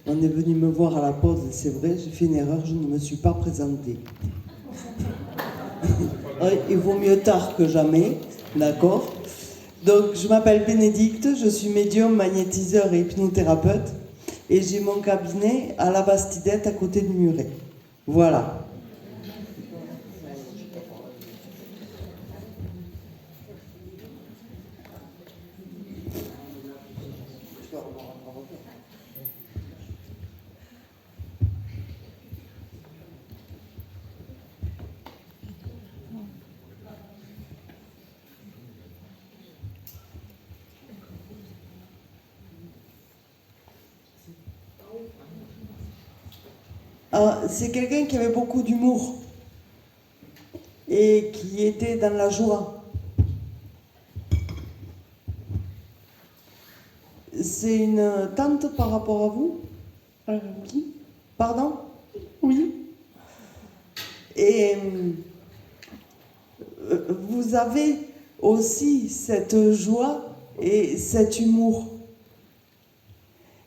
On est venu me voir à la pause, c'est vrai, j'ai fait une erreur, je ne me suis pas présentée. Il vaut mieux tard que jamais, d'accord? Donc, je m'appelle Bénédicte, je suis médium, magnétiseur et hypnothérapeute, et j'ai mon cabinet à la Bastidette, à côté de Muret. Voilà. C'est quelqu'un qui avait beaucoup d'humour et qui était dans la joie. C'est une tante par rapport à vous? Oui. Pardon? Oui. Et vous avez aussi cette joie et cet humour.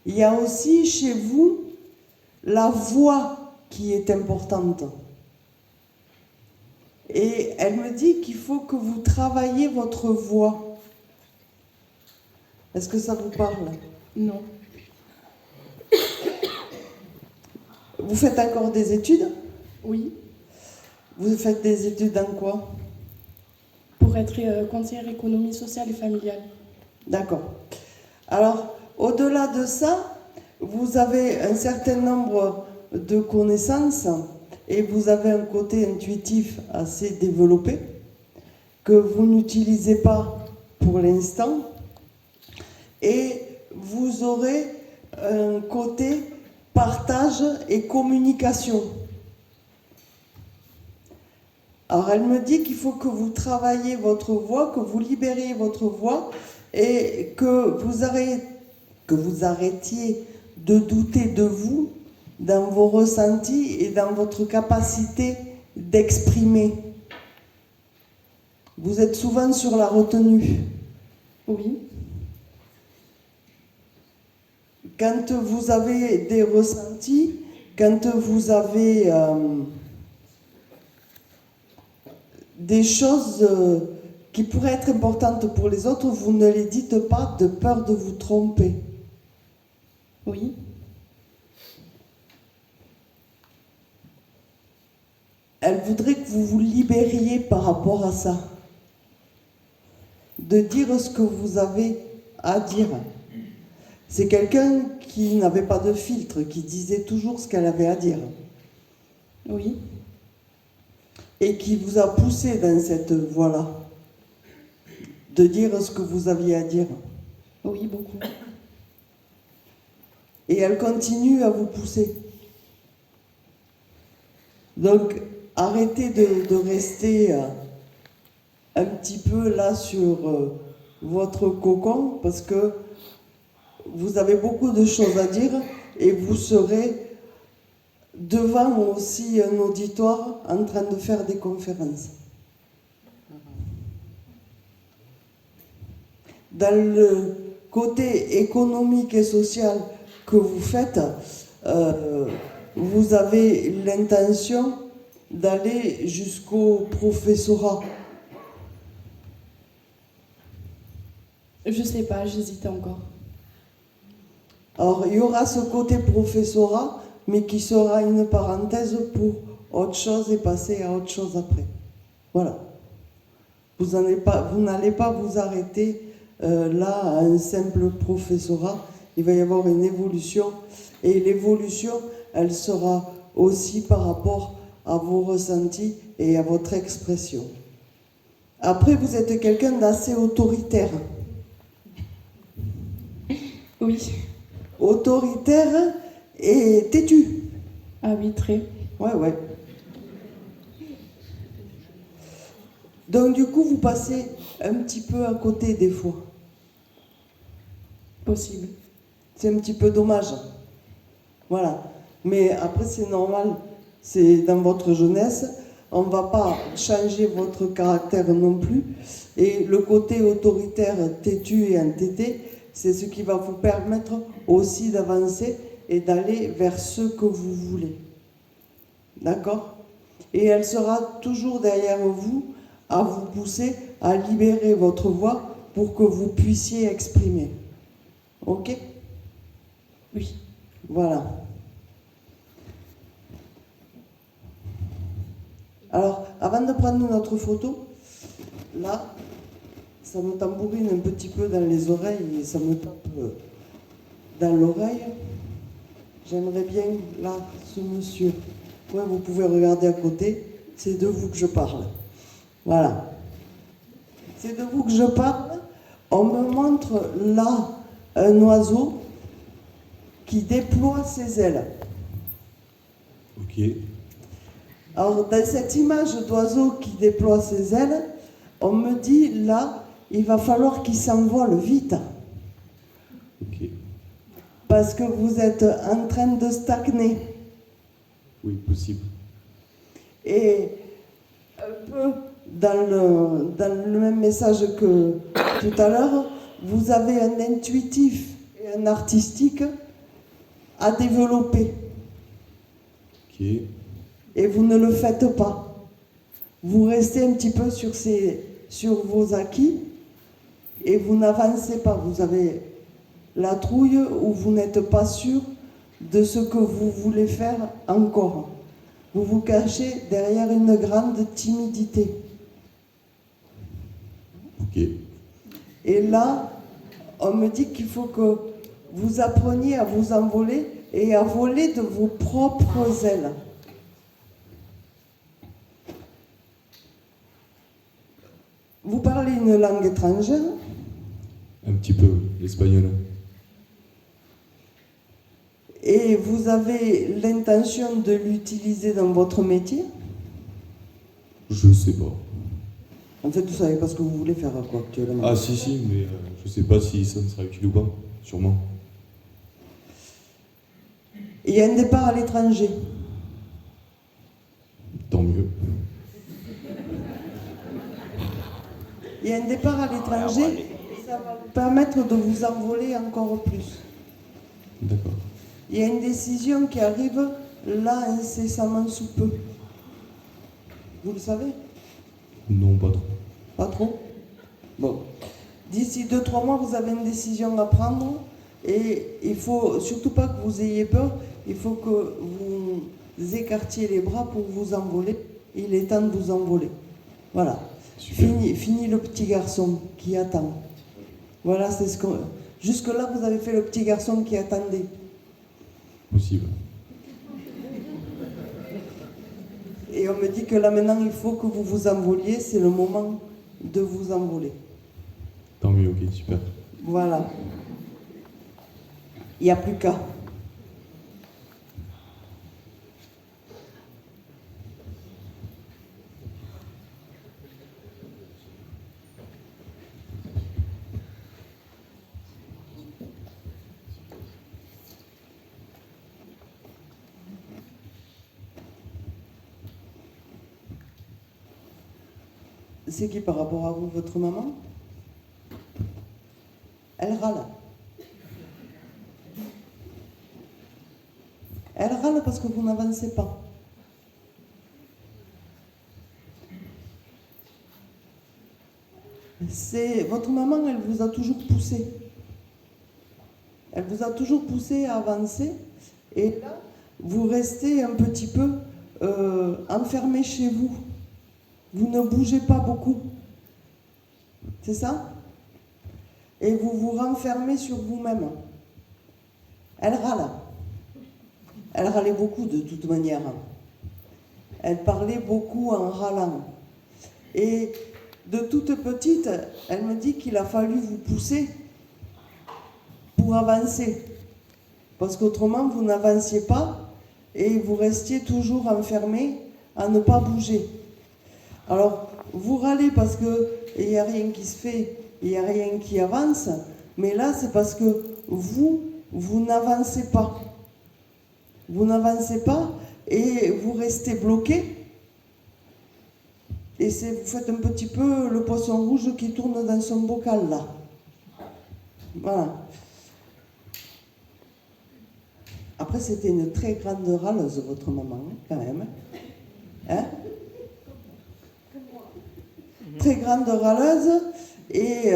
Il y a aussi chez vous la voix qui est importante. Et elle me dit qu'il faut que vous travailliez votre voix. Est-ce que ça vous parle? Non. Vous faites encore des études? Oui. Vous faites des études dans quoi? Pour être conseillère économie sociale et familiale. D'accord. Alors, au-delà de ça, vous avez un certain nombre de connaissances et vous avez un côté intuitif assez développé que vous n'utilisez pas pour l'instant et vous aurez un côté partage et communication. Alors elle me dit qu'il faut que vous travailliez votre voix, que vous libériez votre voix et que vous arrêtiez de douter de vous dans vos ressentis et dans votre capacité d'exprimer. Vous êtes souvent sur la retenue. Oui. Quand vous avez des ressentis, quand vous avez des choses qui pourraient être importantes pour les autres, vous ne les dites pas de peur de vous tromper. Oui. Elle voudrait que vous vous libériez par rapport à ça. De dire ce que vous avez à dire. C'est quelqu'un qui n'avait pas de filtre, qui disait toujours ce qu'elle avait à dire. Oui. Et qui vous a poussé dans cette voie-là. De dire ce que vous aviez à dire. Oui, beaucoup. Et elle continue à vous pousser. Donc, arrêtez de rester un petit peu là sur votre cocon, parce que vous avez beaucoup de choses à dire et vous serez devant aussi un auditoire en train de faire des conférences. Dans le côté économique et social que vous faites, vous avez l'intention d'aller jusqu'au professorat. Je sais pas, j'hésite encore. Alors, il y aura ce côté professorat, mais qui sera une parenthèse pour autre chose et passer à autre chose après. Voilà. Vous n'allez pas vous arrêter là à un simple professorat. Il va y avoir une évolution. Et l'évolution, elle sera aussi par rapport à vos ressentis et à votre expression. Après, vous êtes quelqu'un d'assez autoritaire. Oui. Autoritaire et têtu. Ah oui, très. Ouais. Donc du coup, vous passez un petit peu à côté des fois. Possible. C'est un petit peu dommage. Voilà. Mais après, c'est normal. C'est dans votre jeunesse. On ne va pas changer votre caractère non plus. Et le côté autoritaire, têtu et entêté, c'est ce qui va vous permettre aussi d'avancer et d'aller vers ce que vous voulez. D'accord? Et elle sera toujours derrière vous à vous pousser à libérer votre voix pour que vous puissiez exprimer. Ok? Oui. Voilà. Alors, avant de prendre notre photo, là, ça me tambourine un petit peu dans les oreilles et ça me tape dans l'oreille. J'aimerais bien, là, ce monsieur. Ouais, vous pouvez regarder à côté, c'est de vous que je parle. Voilà. C'est de vous que je parle. On me montre là un oiseau qui déploie ses ailes. Ok. Alors, dans cette image d'oiseau qui déploie ses ailes, on me dit là, il va falloir qu'il s'envole vite. Ok. Parce que vous êtes en train de stagner. Oui, possible. Et un peu dans le même message que tout à l'heure, vous avez un intuitif et un artistique à développer. Ok. Et vous ne le faites pas. Vous restez un petit peu sur vos acquis et vous n'avancez pas. Vous avez la trouille ou vous n'êtes pas sûr de ce que vous voulez faire encore. Vous vous cachez derrière une grande timidité. Ok. Et là, on me dit qu'il faut que vous appreniez à vous envoler et à voler de vos propres ailes. Vous parlez une langue étrangère? Un petit peu, l'espagnol. Et vous avez l'intention de l'utiliser dans votre métier? Je sais pas. En fait, vous savez pas ce que vous voulez faire quoi, actuellement. Ah si, mais je sais pas si ça me sera utile ou pas. Sûrement. Il y a un départ à l'étranger. Tant mieux. Il y a un départ à l'étranger et ça va vous permettre de vous envoler encore plus. D'accord. Il y a une décision qui arrive là incessamment sous peu. Vous le savez? Non, pas trop. Pas trop? Bon. D'ici 2-3 mois, vous avez une décision à prendre et il faut surtout pas que vous ayez peur. Il faut que vous écartiez les bras pour vous envoler. Il est temps de vous envoler. Voilà. Super. Fini le petit garçon qui attend. Voilà, c'est ce que... Jusque-là, vous avez fait le petit garçon qui attendait. Possible. Et on me dit que là maintenant, il faut que vous vous envoliez. C'est le moment de vous envoler. Tant mieux, ok, super. Voilà. Il n'y a plus qu'à. C'est qui par rapport à vous, votre maman? Elle râle. Elle râle parce que vous n'avancez pas. Votre maman, elle vous a toujours poussé. Elle vous a toujours poussé à avancer. Et là, vous restez un petit peu enfermé chez vous. Vous ne bougez pas beaucoup. C'est ça? Et vous vous renfermez sur vous-même. Elle râle. Elle râlait beaucoup de toute manière. Elle parlait beaucoup en râlant. Et de toute petite, elle me dit qu'il a fallu vous pousser pour avancer. Parce qu'autrement, vous n'avanciez pas et vous restiez toujours enfermé à ne pas bouger. Alors, vous râlez parce qu'il n'y a rien qui se fait, il n'y a rien qui avance, mais là, c'est parce que vous n'avancez pas. Vous n'avancez pas et vous restez bloqué. Et vous faites un petit peu le poisson rouge qui tourne dans son bocal, là. Voilà. Après, c'était une très grande râleuse, votre maman, quand même. Hein? Très grande râleuse et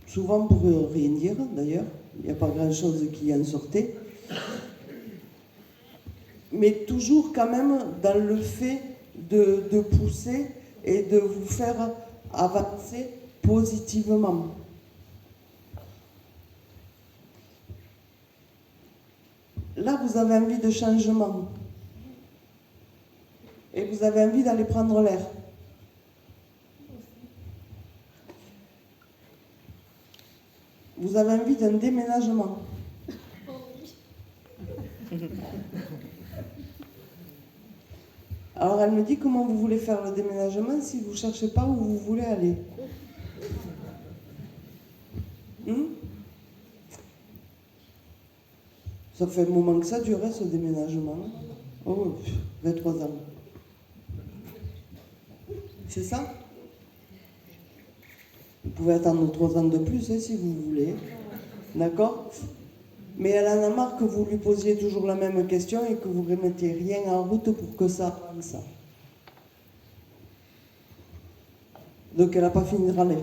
souvent pour rien dire, d'ailleurs. Il n'y a pas grand-chose qui en sortait. Mais toujours quand même dans le fait de pousser et de vous faire avancer positivement. Là, vous avez envie de changement. Et vous avez envie d'aller prendre l'air. Vous avez envie d'un déménagement. Alors elle me dit comment vous voulez faire le déménagement si vous ne cherchez pas où vous voulez aller. Ça fait un moment que ça durait ce déménagement. Oh, 23 ans. C'est ça? Vous pouvez attendre 3 ans de plus si vous voulez. D'accord? Mais elle en a marre que vous lui posiez toujours la même question et que vous ne remettiez rien en route pour que ça avance. Donc elle n'a pas fini de râler.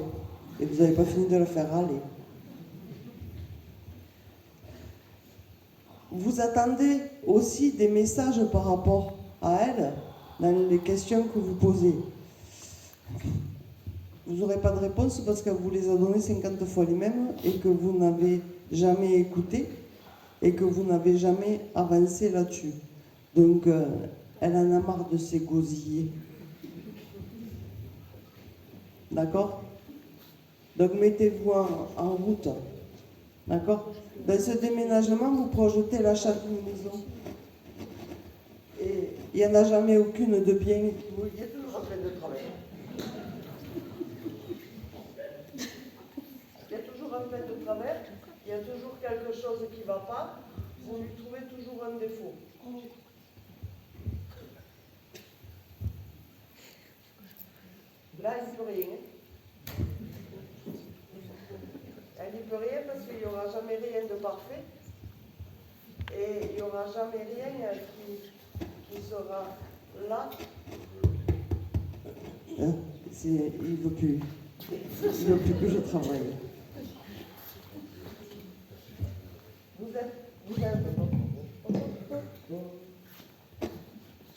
Et vous n'avez pas fini de la faire râler. Vous attendez aussi des messages par rapport à elle dans les questions que vous posez. Vous n'aurez pas de réponse parce qu'elle vous les a données 50 fois les mêmes et que vous n'avez jamais écouté et que vous n'avez jamais avancé là-dessus. Donc, elle en a marre de s'égosiller. D'accord? Donc, mettez-vous en route. D'accord? Dans ce déménagement, vous projetez l'achat d'une maison. Et il n'y en a jamais aucune de bien. Il y a toujours en train de travailler. Il y a toujours un fait de travers, il y a toujours quelque chose qui ne va pas, vous lui trouvez toujours un défaut. Là, il ne peut rien. Elle n'y peut rien parce qu'il n'y aura jamais rien de parfait et il n'y aura jamais rien qui sera là. Hein? Il ne veut plus. Il ne veut plus que je travaille. Vous êtes.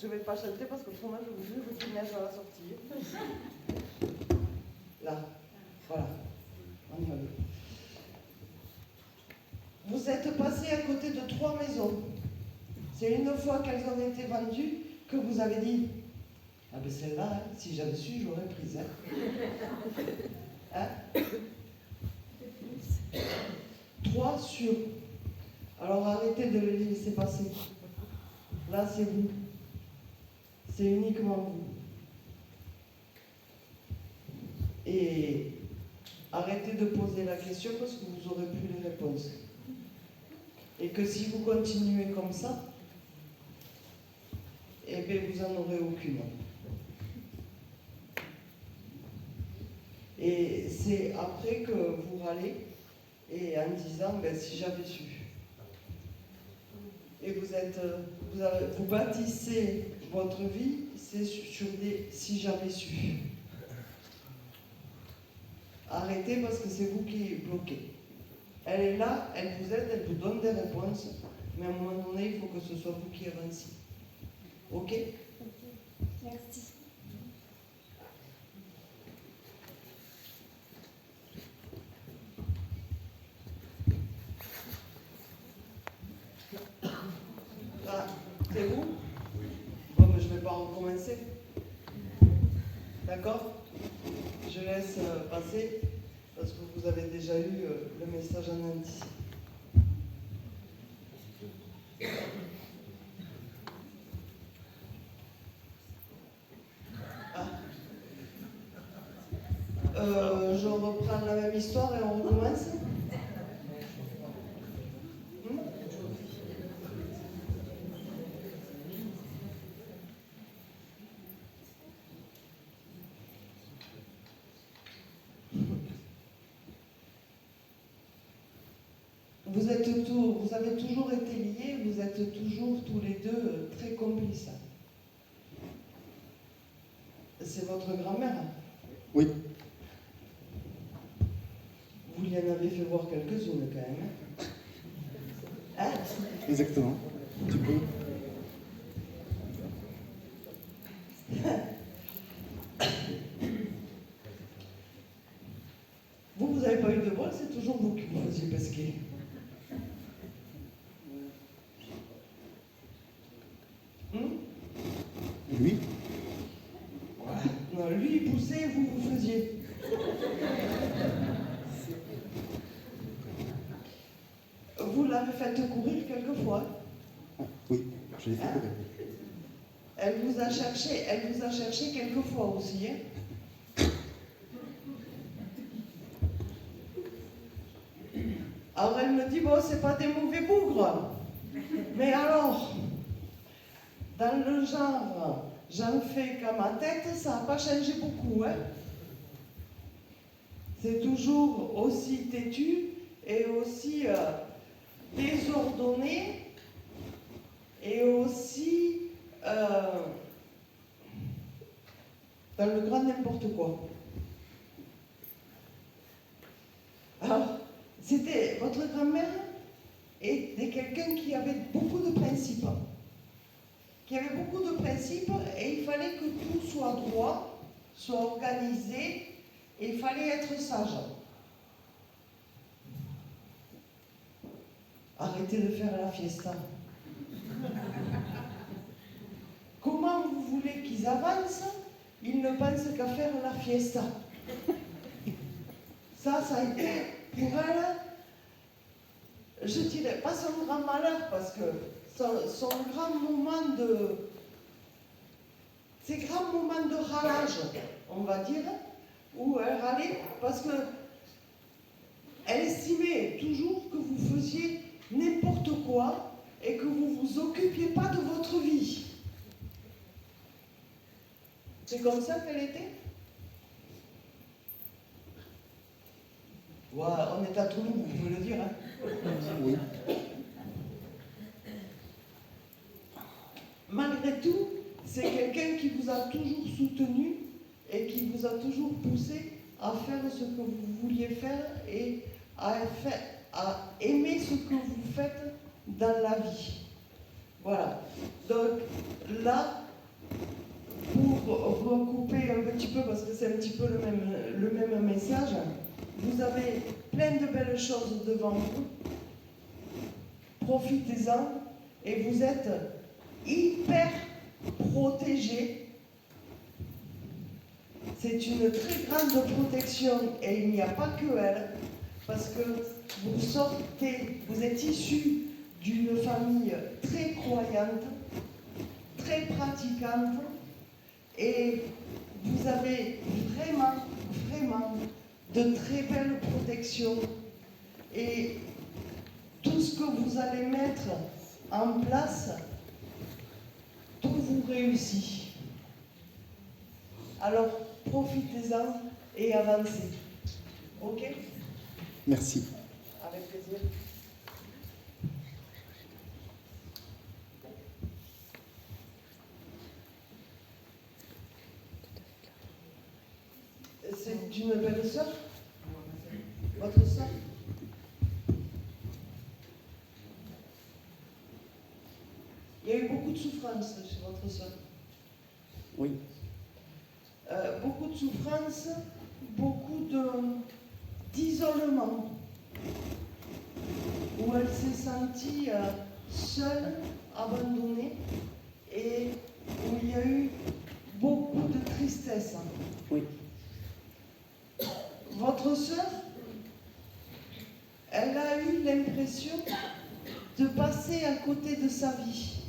Je ne vais pas chanter parce que autrement je vous jure qu'il neige à la sortie. Là. Voilà. On y va. Vous êtes passé à côté de 3 maisons. C'est une fois qu'elles ont été vendues que vous avez dit ah ben celle-là, hein, si j'avais su, j'aurais prise. Hein? 3 sûrs. Alors arrêtez de les laisser passer. Là, c'est vous. C'est uniquement vous. Et arrêtez de poser la question parce que vous n'aurez plus les réponses. Et que si vous continuez comme ça, eh bien vous n'en aurez aucune. Et c'est après que vous râlez et en disant ben, si j'avais su. Et vous bâtissez votre vie, c'est sur des si j'avais su. Arrêtez parce que c'est vous qui bloquez. Elle est là, elle vous aide, elle vous donne des réponses, mais à un moment donné, il faut que ce soit vous qui avanciez. Ok? Merci. Ah, c'est vous? Bon, mais je ne vais pas recommencer. D'accord? Je laisse passer parce que vous avez déjà eu le message en anticipé. Je reprends la même histoire et on recommence. vous avez toujours été liés, vous êtes toujours tous les deux très complices. C'est votre grand-mère? Oui. Vous lui en avez fait voir quelques-unes quand même. Hein? Exactement. Tu peux. Vous n'avez pas eu de bol, c'est toujours vous qui vous faisiez pesquer. Lui? Non, lui il poussait, vous vous faisiez. Vous l'avez fait courir quelquefois. Ah, oui, je l'ai fait courir. Elle vous a cherché quelquefois aussi. Hein? Alors elle me dit, bon, c'est pas des mauvais bougres. Mais alors, dans le genre, j'en fais qu'à ma tête, ça n'a pas changé beaucoup. Hein? C'est toujours aussi têtu et aussi désordonné et aussi dans le grand n'importe quoi. Alors, c'était votre grand-mère était quelqu'un qui avait beaucoup de principes. Qui avait beaucoup de principes et il fallait que tout soit droit, soit organisé et il fallait être sage. Arrêtez de faire la fiesta. Comment vous voulez qu'ils avancent? Ils ne pensent qu'à faire la fiesta. Ça a été pour elle, je dirais pas son grand malheur, parce que son grand moment de... Ces grands moments de râlage, on va dire, où elle râlait, parce que elle estimait toujours que vous faisiez n'importe quoi et que vous ne vous occupiez pas de votre vie. C'est comme ça qu'elle était? Ouais, on est à Toulouse, vous pouvez le dire. Hein? Oui. Malgré tout, c'est quelqu'un qui vous a toujours soutenu et qui vous a toujours poussé à faire ce que vous vouliez faire et à aimer ce que vous faites dans la vie. Voilà. Donc là, pour recouper un petit peu, parce que c'est un petit peu le même message, vous avez plein de belles choses devant vous. Profitez-en et vous êtes hyper protégés. C'est une très grande protection et il n'y a pas que elle, parce que vous êtes issus d'une famille très croyante, très pratiquante et vous avez vraiment, vraiment de très belles protections et tout ce que vous allez mettre en place, tout vous réussit. Alors, profitez-en et avancez. Ok? Merci. Avec plaisir. C'est une belle sœur? Votre sœur? Il y a eu beaucoup de souffrance chez votre sœur. Oui. Beaucoup de souffrance, beaucoup d'isolement, où elle s'est sentie seule, abandonnée, et où il y a eu beaucoup de tristesse. Oui. Votre sœur, elle a eu l'impression de passer à côté de sa vie.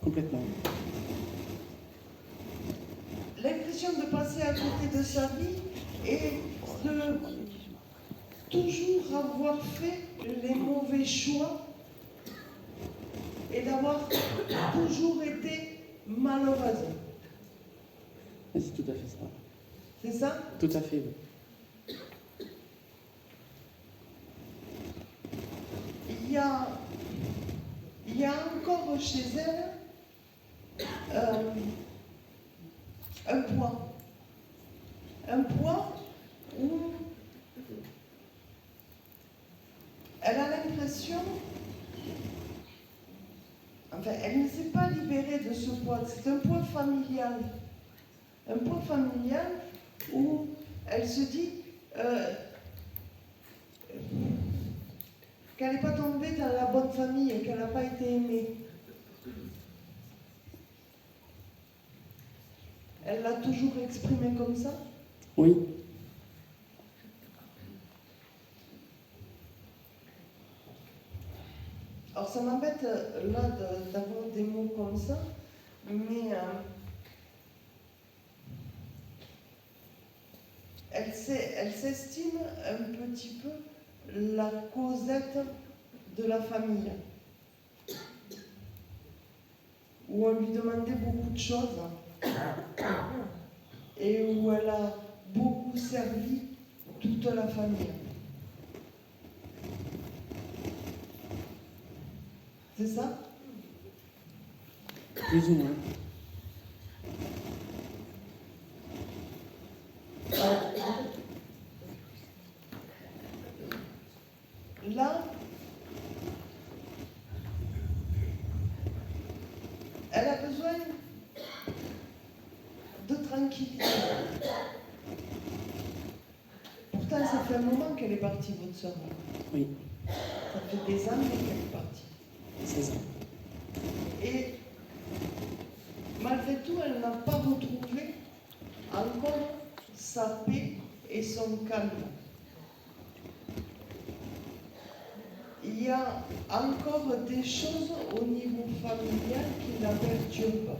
Complètement. L'impression de passer à côté de sa vie et de toujours avoir fait les mauvais choix et d'avoir toujours été malheureuse. Mais c'est tout à fait ça. C'est ça? Tout à fait. Oui. encore chez elle un poids. Un poids où elle a l'impression, enfin, elle ne s'est pas libérée de ce poids. C'est un poids familial. Un poids familial où elle se dit qu'elle n'est pas tombée dans la bonne famille et qu'elle n'a pas été aimée. Elle l'a toujours exprimé comme ça? Oui. Alors ça m'embête là d'avoir des mots comme ça, mais elle s'estime un petit peu la Cosette de la famille, où on lui demandait beaucoup de choses et où elle a beaucoup servi toute la famille. C'est ça? Plus ou moins. Là, elle a besoin de tranquillité. Pourtant, ça fait un moment qu'elle est partie, votre soeur. Oui. Ça fait des années qu'elle est partie. 16 ans. Et malgré tout, elle n'a pas retrouvé encore sa paix et son calme. Il y a encore des choses au niveau familial qui la perturbent.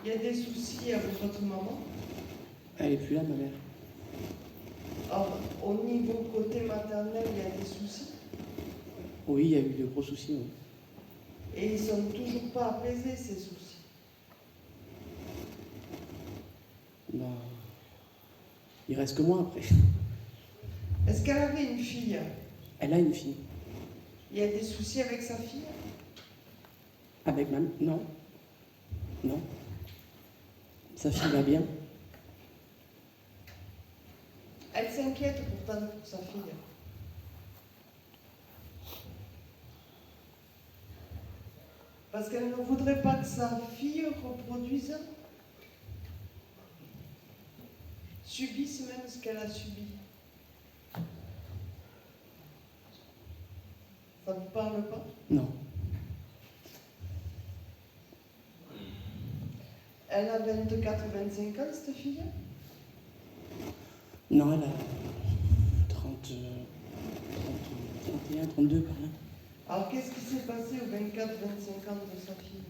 Il y a des soucis avec votre maman. Elle est plus là, ma mère. Alors, au niveau côté maternel, il y a des soucis. Oui, il y a eu de gros soucis. Oui. Et ils ne sont toujours pas apaisés, ces soucis. Bah, il reste que moi après. Est-ce qu'elle avait une fille? Elle a une fille. Il y a des soucis avec sa fille? Avec ma... Non. Non. Sa fille va bien. Elle s'inquiète pourtant pour sa fille. Parce qu'elle ne voudrait pas que sa fille reproduise, subisse même ce qu'elle a subi. Ça ne vous parle pas? Non. Elle a 24 ou 25 ans, cette fille? Non, elle a 31, 32 par là. Alors qu'est-ce qui s'est passé aux 24-25 ans de sa fille?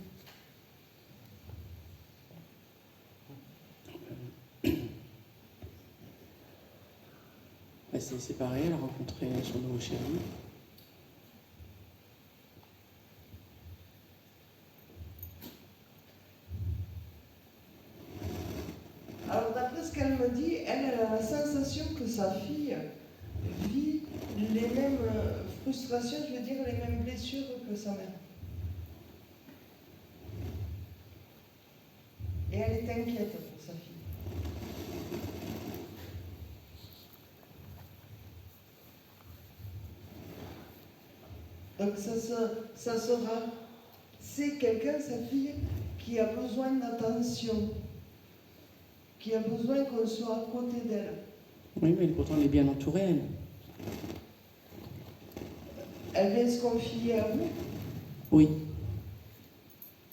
Elle s'est séparée, elle a rencontré son nouveau chéri. Alors d'après ce qu'elle me dit, elle a la sensation que sa fille vit les mêmes frustrations, je veux dire les mêmes blessures que sa mère. Et elle est inquiète pour sa fille. Donc ça sera, c'est quelqu'un, sa fille, qui a besoin d'attention, qui a besoin qu'on soit à côté d'elle. Oui, mais pourtant elle est bien entourée, elle. Elle vient se confier à vous, Oui.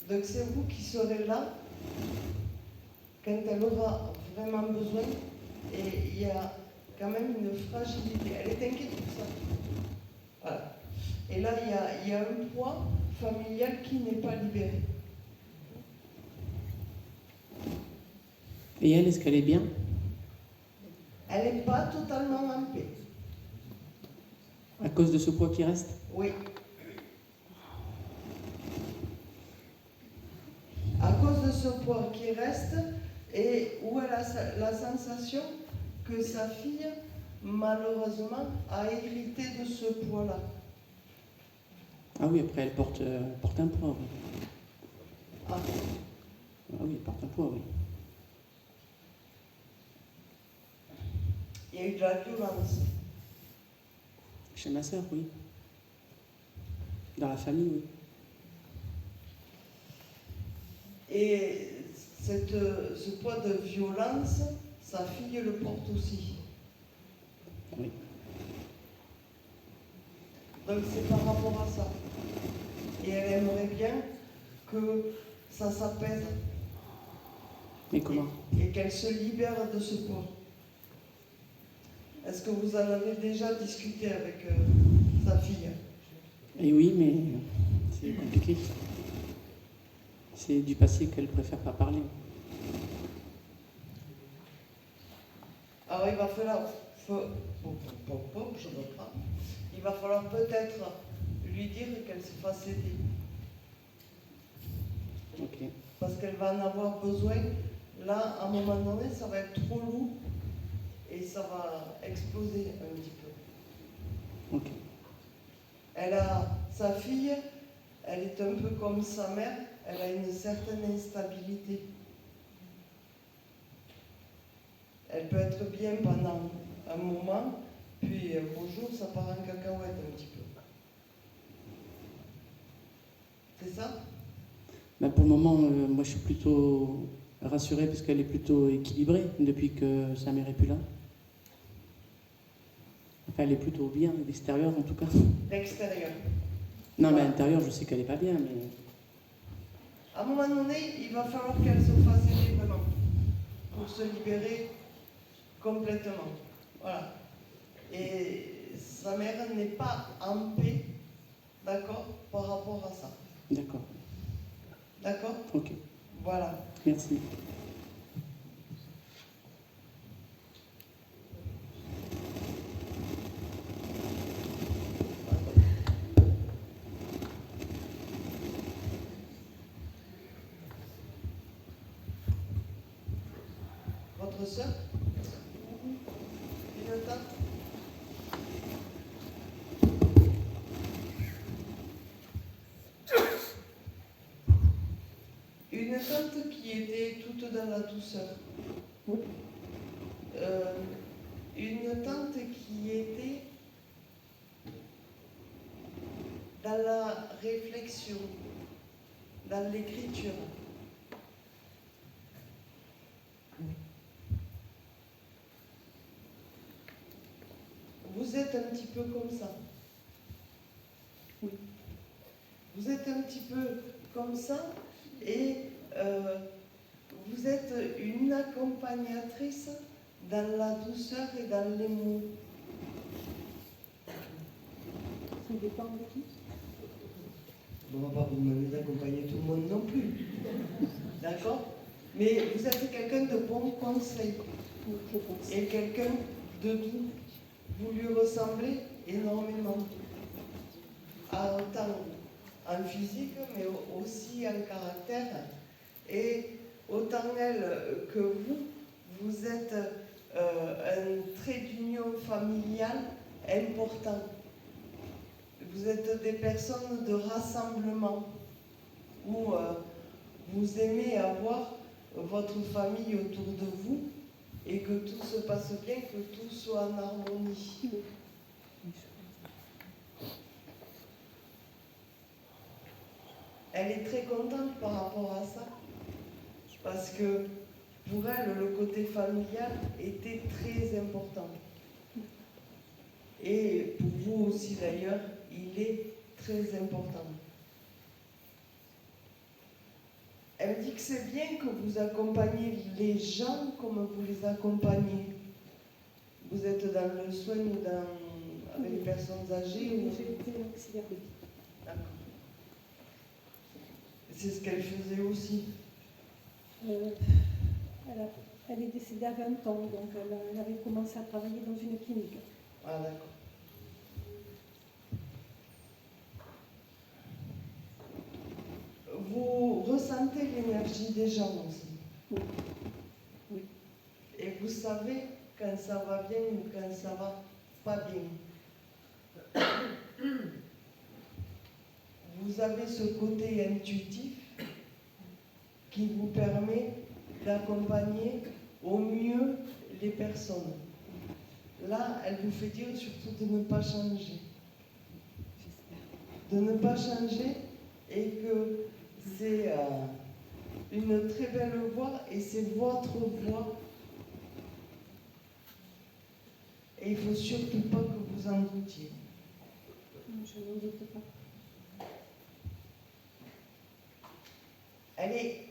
donc c'est vous qui serez là quand elle aura vraiment besoin. Et il y a quand même une fragilité. Elle est inquiète pour ça. Voilà. Et là, il y a un poids familial qui n'est pas libéré. Et elle, est-ce qu'elle est bien? Elle n'est pas totalement en paix. À cause de ce poids qui reste? Oui. À cause de ce poids qui reste et où elle a la sensation que sa fille, malheureusement, a hérité de ce poids-là. Ah oui, après, elle porte un poids. Oui. Ah, Ah oui, elle porte un poids, oui. il y a eu de la violence. Chez ma sœur, oui. Dans la famille, oui. Et ce poids de violence, sa fille le porte aussi. Oui. Donc c'est par rapport à ça. Et elle aimerait bien que ça s'apaise Mais comment? et qu'elle se libère de ce poids. Est-ce que vous en avez déjà discuté avec sa fille? Et oui, mais c'est compliqué. C'est du passé qu'elle préfère pas parler. Alors il va falloir, je reprends. Il va falloir peut-être lui dire qu'elle se fasse aider. Ok. Parce qu'elle va en avoir besoin. Là, à un moment donné, ça va être trop lourd et ça va exploser un petit peu. Ok. Elle a sa fille, elle est un peu comme sa mère, elle a une certaine instabilité. Elle peut être bien pendant un moment, puis au jour, ça part en cacahuète un petit peu. C'est ça? Bah, pour le moment, moi je suis plutôt rassuré parce qu'elle est plutôt équilibrée depuis que sa mère est plus là. Enfin, elle est plutôt bien, à l'extérieur en tout cas. L'extérieur. Non, mais à l'intérieur, je sais qu'elle est pas bien, mais À un moment donné, il va falloir qu'elle se fasse aider vraiment pour se libérer complètement. Voilà. Et sa mère n'est pas en paix, d'accord, par rapport à ça. d'accord. D'accord? Ok. Voilà. Merci. Votre soeur? Une tante? Une tante qui était toute dans la douceur. Oui. Une tante qui était dans la réflexion, dans l'écriture. Vous êtes un petit peu comme ça. Oui. Vous êtes un petit peu comme ça et vous êtes une accompagnatrice dans la douceur et dans les mots. Ça dépend de qui. On ne va pas vous demander d'accompagner tout le monde non plus. D'accord? Mais vous êtes quelqu'un de bon conseil Oui, je pense. et quelqu'un de doux. Vous lui ressemblez énormément. Autant en physique, mais aussi en caractère. Et autant elle que vous êtes un trait d'union familiale important. Vous êtes des personnes de rassemblement où vous aimez avoir votre famille autour de vous et que tout se passe bien, que tout soit en harmonie. Elle est très contente par rapport à ça, parce que pour elle, le côté familial était très important. Et pour vous aussi d'ailleurs, il est très important. Elle me dit que c'est bien que vous accompagnez les gens comme vous les accompagnez. Vous êtes dans le soin ou avec les personnes âgées ou... J'ai été auxiliaire de vie. D'accord. C'est ce qu'elle faisait aussi. Elle est décédée à 20 ans, donc elle avait commencé à travailler dans une clinique. Ah d'accord. Vous ressentez l'énergie des gens aussi. Oui. Oui. Et vous savez quand ça va bien ou quand ça va pas bien. vous avez ce côté intuitif qui vous permet d'accompagner au mieux les personnes. Là, elle vous fait dire surtout de ne pas changer. De ne pas changer et que c'est une très belle voix et c'est votre voix. Et il ne faut surtout pas que vous en doutiez. Je n'en doute pas. Elle est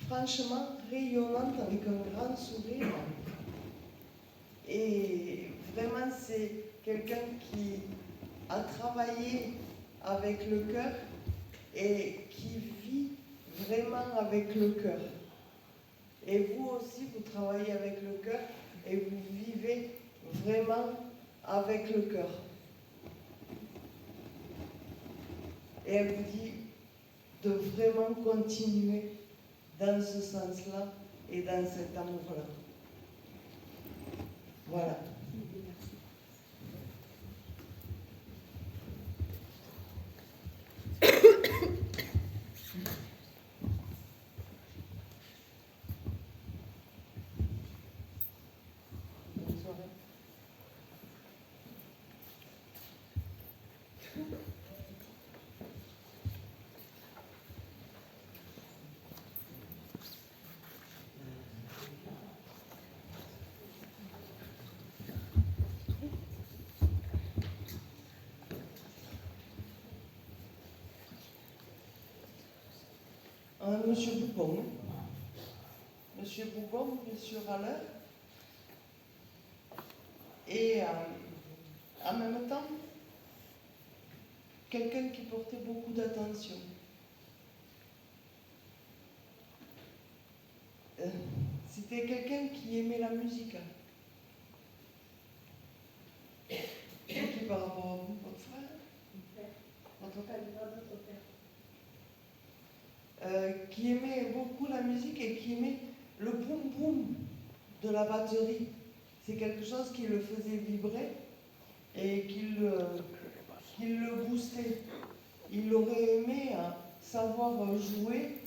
franchement rayonnante avec un grand sourire. Et vraiment, c'est quelqu'un qui a travaillé avec le cœur et qui vit vraiment avec le cœur. Et vous aussi, vous travaillez avec le cœur et vous vivez vraiment avec le cœur. Et elle vous dit de vraiment continuer dans ce sens-là et dans cet amour-là. Voilà. Bonne soirée. Monsieur Bougon. Monsieur Bougon, bien sûr, à l'heure. Et en même temps, quelqu'un qui portait beaucoup d'attention. C'était quelqu'un qui aimait la musique. C'est qui par rapport à vous, votre frère? Votre père? Qui aimait beaucoup la musique et qui aimait le boum boum de la batterie. C'est quelque chose qui le faisait vibrer et qui le boostait. Il aurait aimé savoir jouer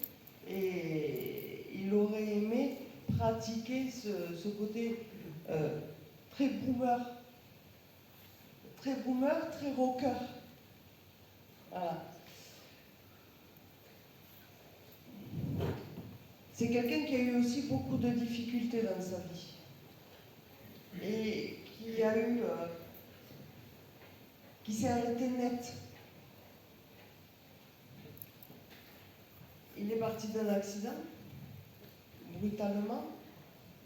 et il aurait aimé pratiquer ce côté très boomer, très rocker. Voilà. C'est quelqu'un qui a eu aussi beaucoup de difficultés dans sa vie et qui s'est arrêté net. Il est parti d'un accident, brutalement.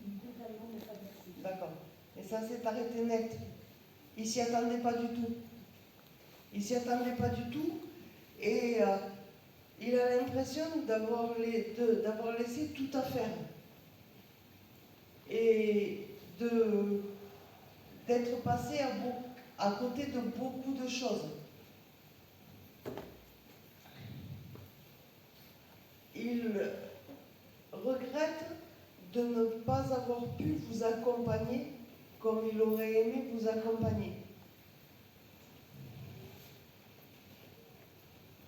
Brutalement, mais pas d'accident. D'accord. Et ça s'est arrêté net. Il s'y attendait pas du tout. Il s'y attendait pas du tout et il a l'impression d'avoir laissé tout à faire et d'être passé à côté de beaucoup de choses. Il regrette de ne pas avoir pu vous accompagner comme il aurait aimé vous accompagner.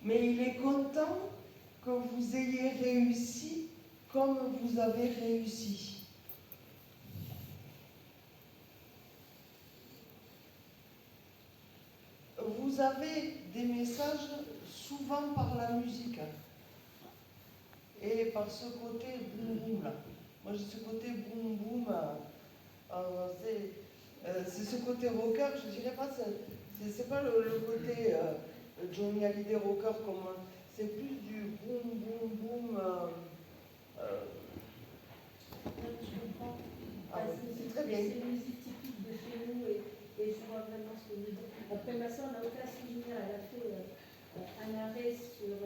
Mais il est content que vous ayez réussi comme vous avez réussi. Vous avez des messages souvent par la musique et par ce côté boum boum là. Moi j'ai ce côté boum boum, c'est ce côté rocker, je dirais pas, c'est pas le côté Johnny Hallyday rocker comme c'est plus du boum boum boum. Je comprends. Ah oui, c'est très bien. C'est une musique typique de chez nous et je vois vraiment ce que vous dites. Après, ma soeur n'a aucun souvenir. Elle a fait un arrêt sur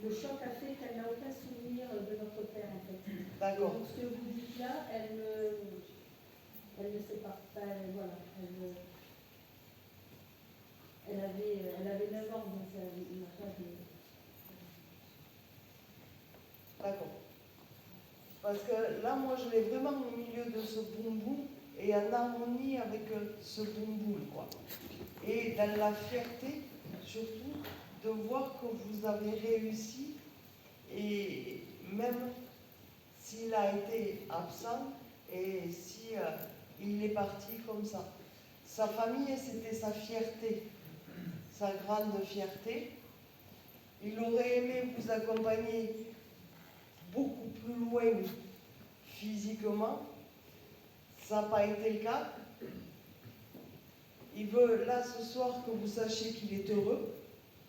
le choc a fait qu'elle n'a aucun souvenir de notre père en fait. D'accord. Donc ce que vous dites là, elle ne sait pas. Enfin, voilà. Elle avait 9 ans, donc elle n'a pas de... D'accord. Parce que là, moi, je l'ai vraiment au milieu de ce boum boum et en harmonie avec ce boum boum, quoi. Et dans la fierté, surtout de voir que vous avez réussi, et même s'il a été absent et si il est parti comme ça. Sa famille, c'était sa fierté, sa grande fierté. Il aurait aimé vous accompagner beaucoup plus loin physiquement. Ça n'a pas été le cas. Il veut là ce soir que vous sachiez qu'il est heureux,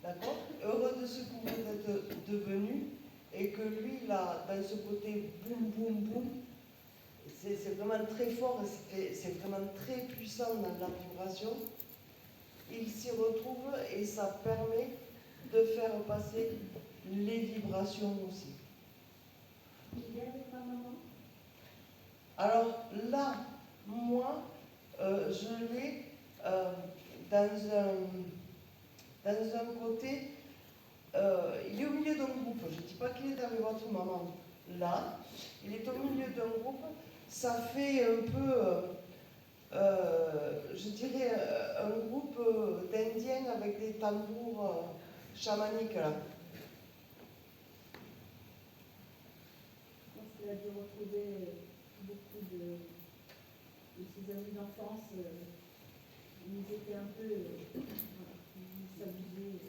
d'accord? Heureux de ce que vous êtes devenu, et que lui, là, dans ce côté boum, boum, boum, c'est vraiment très fort, c'est vraiment très puissant dans la vibration. Il s'y retrouve et ça permet de faire passer les vibrations aussi. Il est avec ma maman. Alors là, moi, je l'ai dans un côté, il est au milieu d'un groupe. Je ne dis pas qu'il est avec votre maman là, il est au milieu d'un groupe. Ça fait un peu, je dirais, un groupe d'Indiens avec des tambours chamaniques là. Je pense qu'il a dû retrouver beaucoup de ses amis d'enfance. Ils étaient un peu. Voilà, ils s'amusaient.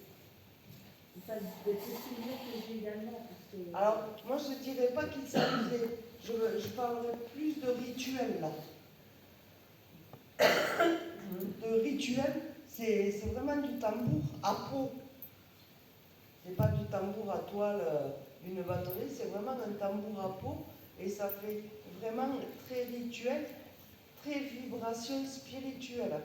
Ça, des souvenirs que j'ai également. Parce que, Alors, moi je ne dirais pas qu'il s'amusait, je parlerais plus de rituel là. De rituel, c'est vraiment du tambour à peau. C'est pas du tambour à toile, une batterie, c'est vraiment un tambour à peau, et ça fait vraiment très rituel, très vibration spirituelle.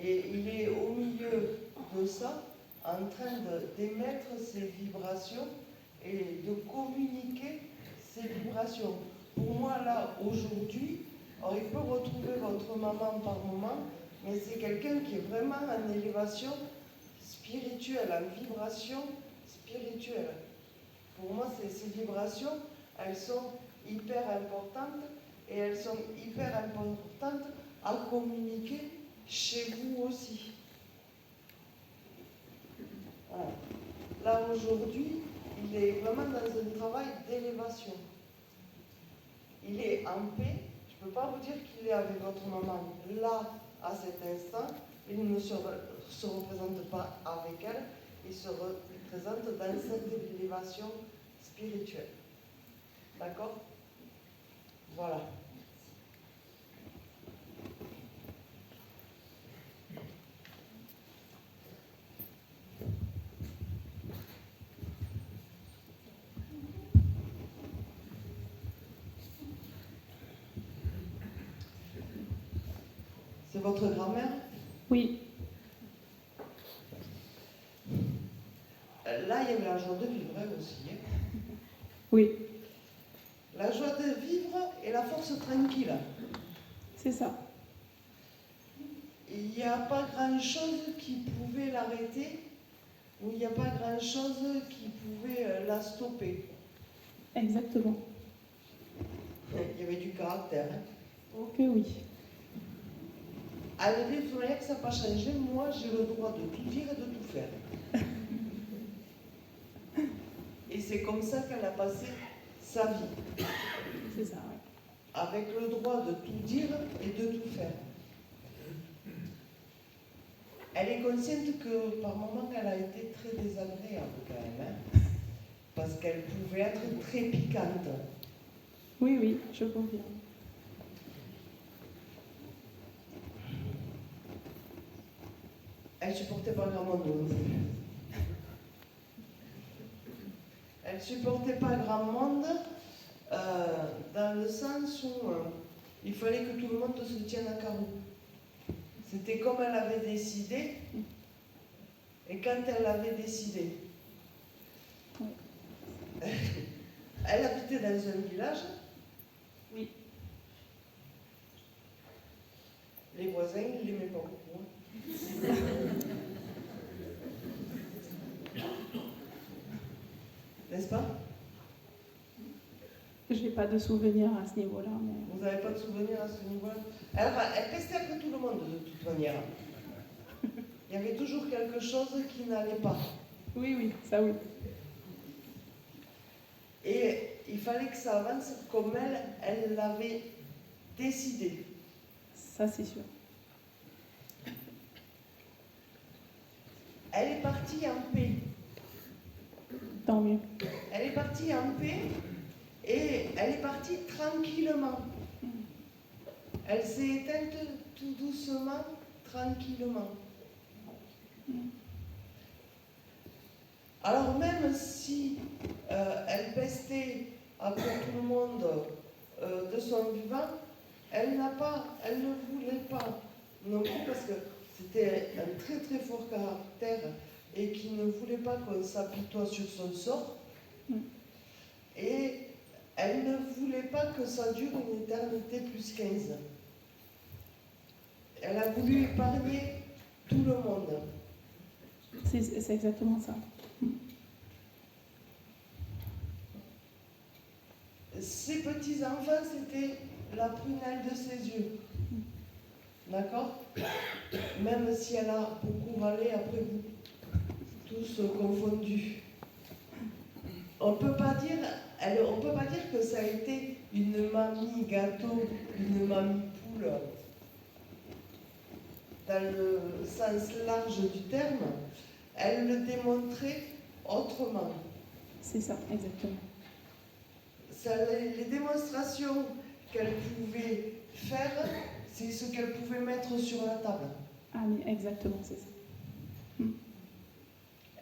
Et il est au milieu de ça, en train d'émettre ses vibrations et de communiquer ses vibrations. Pour moi, là, aujourd'hui, alors il peut retrouver votre maman par moment, mais c'est quelqu'un qui est vraiment en élévation spirituelle, en vibration spirituelle. Pour moi, ces vibrations, elles sont hyper importantes, et elles sont hyper importantes à communiquer chez vous aussi. Voilà. Là, aujourd'hui, il est vraiment dans un travail d'élévation. Il est en paix. Je ne peux pas vous dire qu'il est avec votre maman là, à cet instant. Il ne se représente pas avec elle. Il se représente dans cette élévation spirituelle. D'accord? Voilà. C'est votre grand-mère? Oui, Là, il y avait la joie de vivre hein, aussi. Hein. oui, La joie de vivre et la force tranquille. c'est ça. Il n'y a pas grand-chose qui pouvait l'arrêter, ou il n'y a pas grand-chose qui pouvait la stopper. Exactement. Il y avait du caractère. Hein. Ok, oui. Elle avait de manière que ça n'a pas changé. Moi, j'ai le droit de tout dire et de tout faire. Et c'est comme ça qu'elle a passé sa vie. C'est ça, oui. Avec le droit de tout dire et de tout faire. Elle est consciente que par moments, elle a été très désagréable quand même. Hein, parce qu'elle pouvait être très piquante. Oui, oui, je confirme. Elle supportait pas grand monde non plus. Elle supportait pas grand monde dans le sens où il fallait que tout le monde se tienne à carreau. C'était comme elle avait décidé, et quand elle avait décidé, Oui. elle habitait dans un village. Oui. Les voisins, ils ne l'aimaient pas beaucoup. Hein. N'est-ce pas? Je n'ai pas de souvenir à ce niveau-là. Mais... Vous n'avez pas de souvenir à ce niveau-là? Elle pestait après tout le monde de toute manière. il y avait toujours quelque chose qui n'allait pas. Oui, oui, ça oui. Et il fallait que ça avance comme elle l'avait décidé. Ça c'est sûr. Elle est partie en paix. Tant mieux. Elle est partie en paix et elle est partie tranquillement. Elle s'est éteinte tout doucement, tranquillement. Alors même si elle pestait après tout le monde de son vivant, elle ne voulait pas non plus parce que c'était un très très fort caractère et qui ne voulait pas qu'on s'apitoie sur son sort. Et elle ne voulait pas que ça dure une éternité plus 15. Elle a voulu épargner tout le monde. C'est exactement ça. Ses petits-enfants, c'était la prunelle de ses yeux. D'accord? Même si elle a beaucoup râlé après vous, tous confondus. On ne peut pas dire que ça a été une mamie gâteau, une mamie poule, dans le sens large du terme. Elle le démontrait autrement. C'est ça, exactement. Les démonstrations qu'elle pouvait faire, c'est ce qu'elle pouvait mettre sur la table. Ah oui, exactement, c'est ça.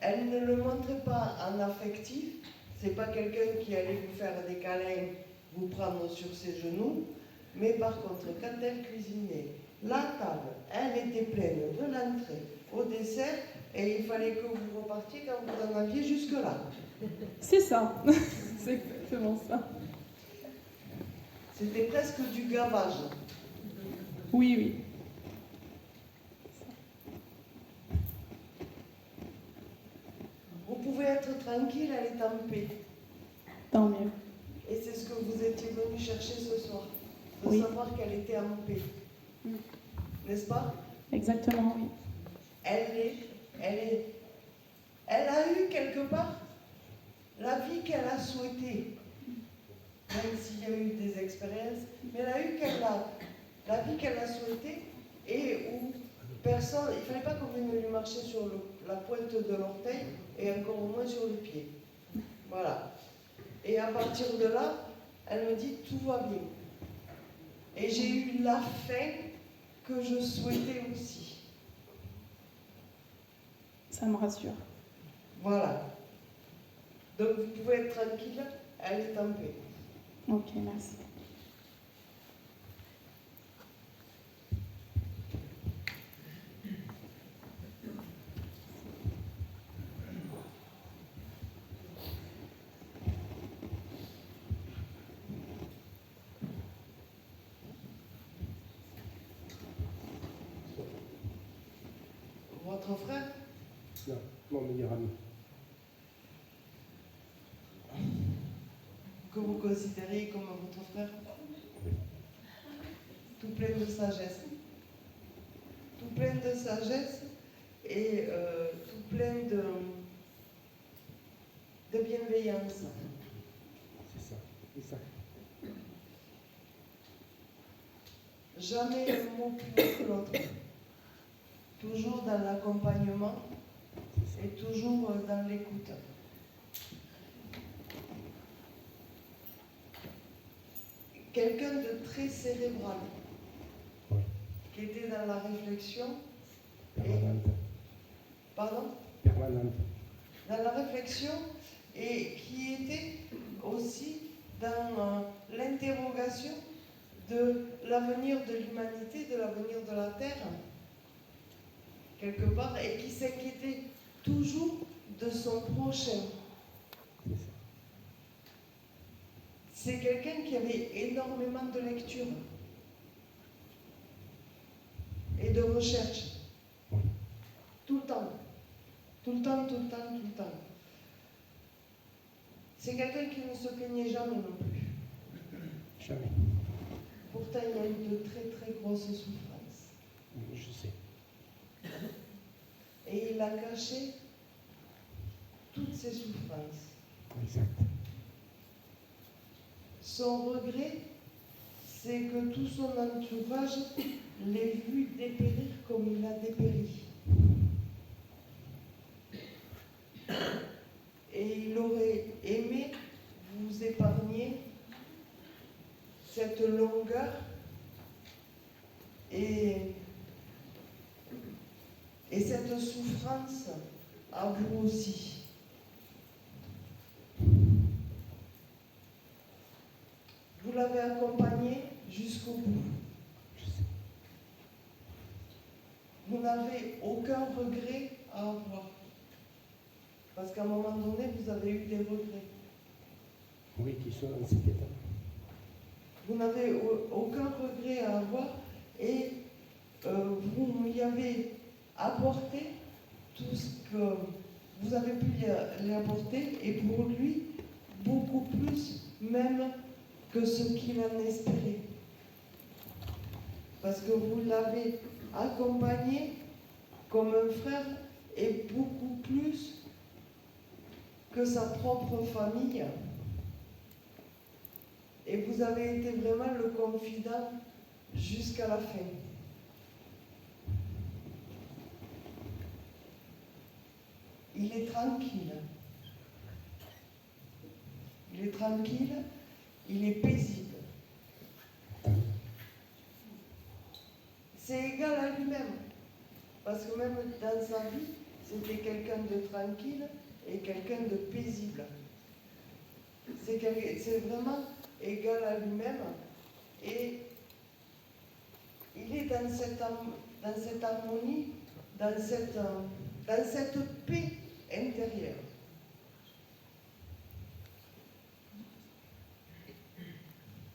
Elle ne le montrait pas en affectif. C'est pas quelqu'un qui allait vous faire des câlins, vous prendre sur ses genoux. Mais par contre, quand elle cuisinait, la table, elle était pleine de l'entrée au dessert et il fallait que vous repartiez quand vous en aviez jusque-là. C'est ça. C'est exactement ça. C'était presque du gavage. Oui, oui. Vous pouvez être tranquille, elle est en paix. Tant mieux. Et c'est ce que vous étiez venu chercher ce soir, de Oui. savoir qu'elle était en paix. N'est-ce pas? Exactement, oui. Elle a eu quelque part la vie qu'elle a souhaitée, même s'il y a eu des expériences, mais elle a eu la vie qu'elle a souhaitée et où personne, il ne fallait pas qu'on vienne lui marcher sur la pointe de l'orteil et encore moins sur le pied. Voilà. Et à partir de là, elle me dit tout va bien. Et j'ai eu la fin que je souhaitais aussi. Ça me rassure. Voilà. Donc vous pouvez être tranquille, elle est en paix. Ok, merci. Votre frère, Non, mon meilleur ami. que vous considérez comme votre frère, tout plein de sagesse. Tout plein de sagesse et tout plein de bienveillance. C'est ça, c'est ça. Jamais un mot plus que l'autre. Toujours dans l'accompagnement et toujours dans l'écoute. Quelqu'un de très cérébral, Oui. qui était dans la réflexion. Permanente. Pardon? Permanente. Dans la réflexion et qui était aussi dans l'interrogation de l'avenir de l'humanité, de l'avenir de la Terre, quelque part, et qui s'inquiétait toujours de son prochain. C'est ça. C'est quelqu'un qui avait énormément de lecture et de recherche. Oui. Tout le temps. Tout le temps, tout le temps, tout le temps. C'est quelqu'un qui ne se plaignait jamais non plus. Jamais. Pourtant, il y a eu de très très grosses souffrances. Je sais. et il a caché toutes ses souffrances. Exact. Son regret, c'est que tout son entourage l'ait vu dépérir comme il a dépéri. Et il aurait aimé vous épargner cette longueur et cette souffrance à vous aussi. Vous l'avez accompagné jusqu'au bout. Je sais. Vous n'avez aucun regret à avoir. Parce qu'à un moment donné, vous avez eu des regrets. Oui, qui sont dans cet état. Vous n'avez aucun regret à avoir et vous lui avez apporté tout ce que vous avez pu lui apporter et pour lui, beaucoup plus même que ce qu'il en espérait. Parce que vous l'avez accompagné comme un frère et beaucoup plus que sa propre famille. Et vous avez été vraiment le confident jusqu'à la fin. Il est tranquille. Il est tranquille, il est paisible. C'est égal à lui-même. Parce que même dans sa vie, c'était quelqu'un de tranquille et quelqu'un de paisible. C'est vraiment égal à lui-même et il est dans cette harmonie, dans cette paix intérieure.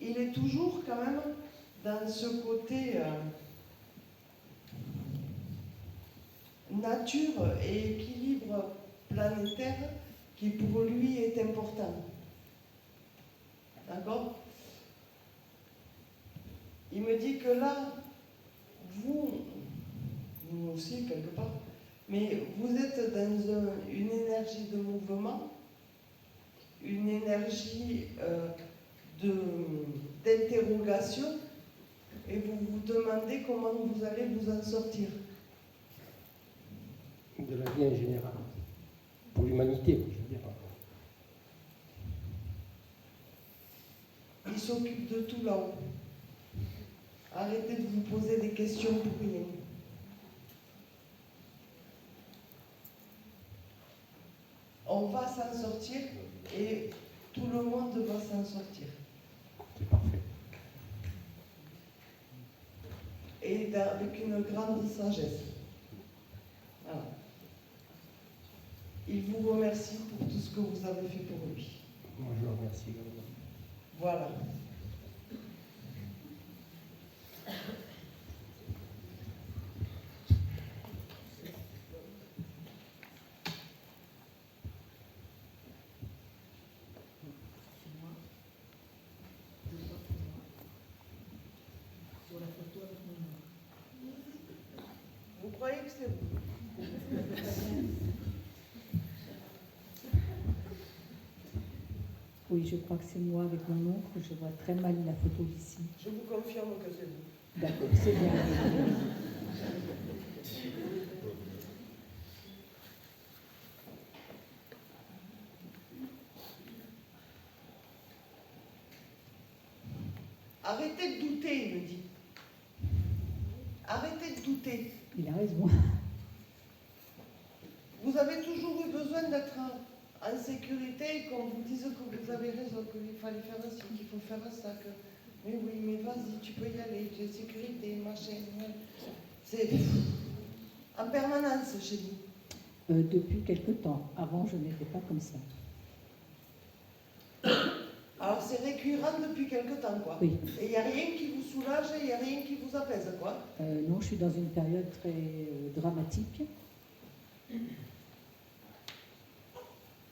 Il est toujours quand même dans ce côté nature et équilibre planétaire qui pour lui est important. D'accord? Il me dit que là, vous aussi quelque part, mais vous êtes dans une énergie de mouvement, une énergie d'interrogation, et vous vous demandez comment vous allez vous en sortir. De la vie en général. Pour l'humanité, je veux dire. Il s'occupe de tout là-haut. Arrêtez de vous poser des questions pour rien. On va s'en sortir et tout le monde va s'en sortir. C'est parfait. Et avec une grande sagesse. Voilà. Il vous remercie pour tout ce que vous avez fait pour lui. Moi, je le remercie également. Voilà. Vous croyez que c'est vous? Oui, je crois que c'est moi avec mon oncle. Je vois très mal la photo d'ici. Je vous confirme que c'est vous. D'accord, c'est bien. Arrêtez de douter, il me dit. Arrêtez de douter. Il a raison. Vous avez toujours eu besoin d'être en sécurité, qu'on vous dise que vous avez raison, qu'il fallait faire ça, qu'il faut faire ça, que... Mais oui, mais vas-y, tu peux y aller, tu es sécurité, machin. Ouais. C'est en permanence chez vous. Depuis quelque temps. Avant, je n'étais pas comme ça. Alors c'est récurrent depuis quelque temps, quoi. Oui. Et il n'y a rien qui vous soulage, il n'y a rien qui vous apaise, quoi. Non, je suis dans une période très dramatique.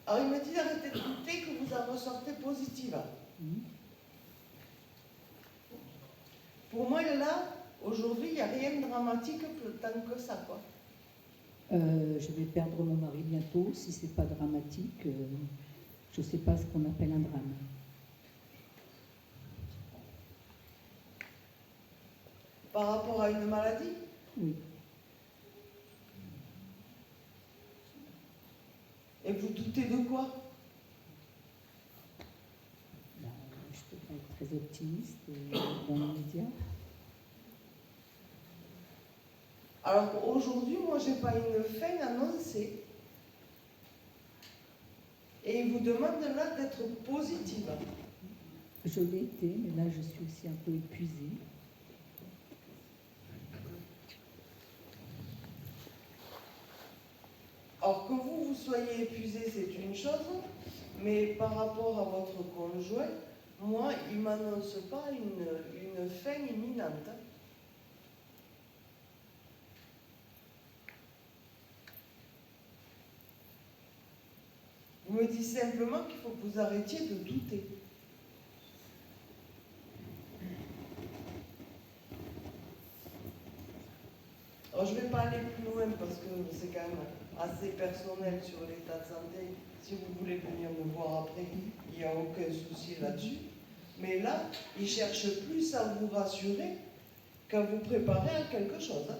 Alors il me dit d'arrêter de douter, que vous en ressortez positive. Pour moi, là, aujourd'hui, il n'y a rien de dramatique tant que ça, quoi. Je vais perdre mon mari bientôt. Si c'est pas dramatique, je ne sais pas ce qu'on appelle un drame. Par rapport à une maladie? Oui. Et vous doutez de quoi? Ben, je ne peux pas être très optimiste dans l'immédiat. Alors aujourd'hui, moi, j'ai pas une fin annoncée. Et il vous demande là d'être positive. Je l'ai été, mais là je suis aussi un peu épuisée. Alors que vous soyez épuisé, c'est une chose, mais par rapport à votre conjoint, moi, il ne m'annonce pas une fin imminente. Il me dit simplement qu'il faut que vous arrêtiez de douter. Alors, je ne vais pas aller plus loin parce que c'est quand même assez personnel sur l'état de santé. Si vous voulez venir me voir après, il n'y a aucun souci là-dessus. Mais là, il cherche plus à vous rassurer qu'à vous préparer à quelque chose. Hein.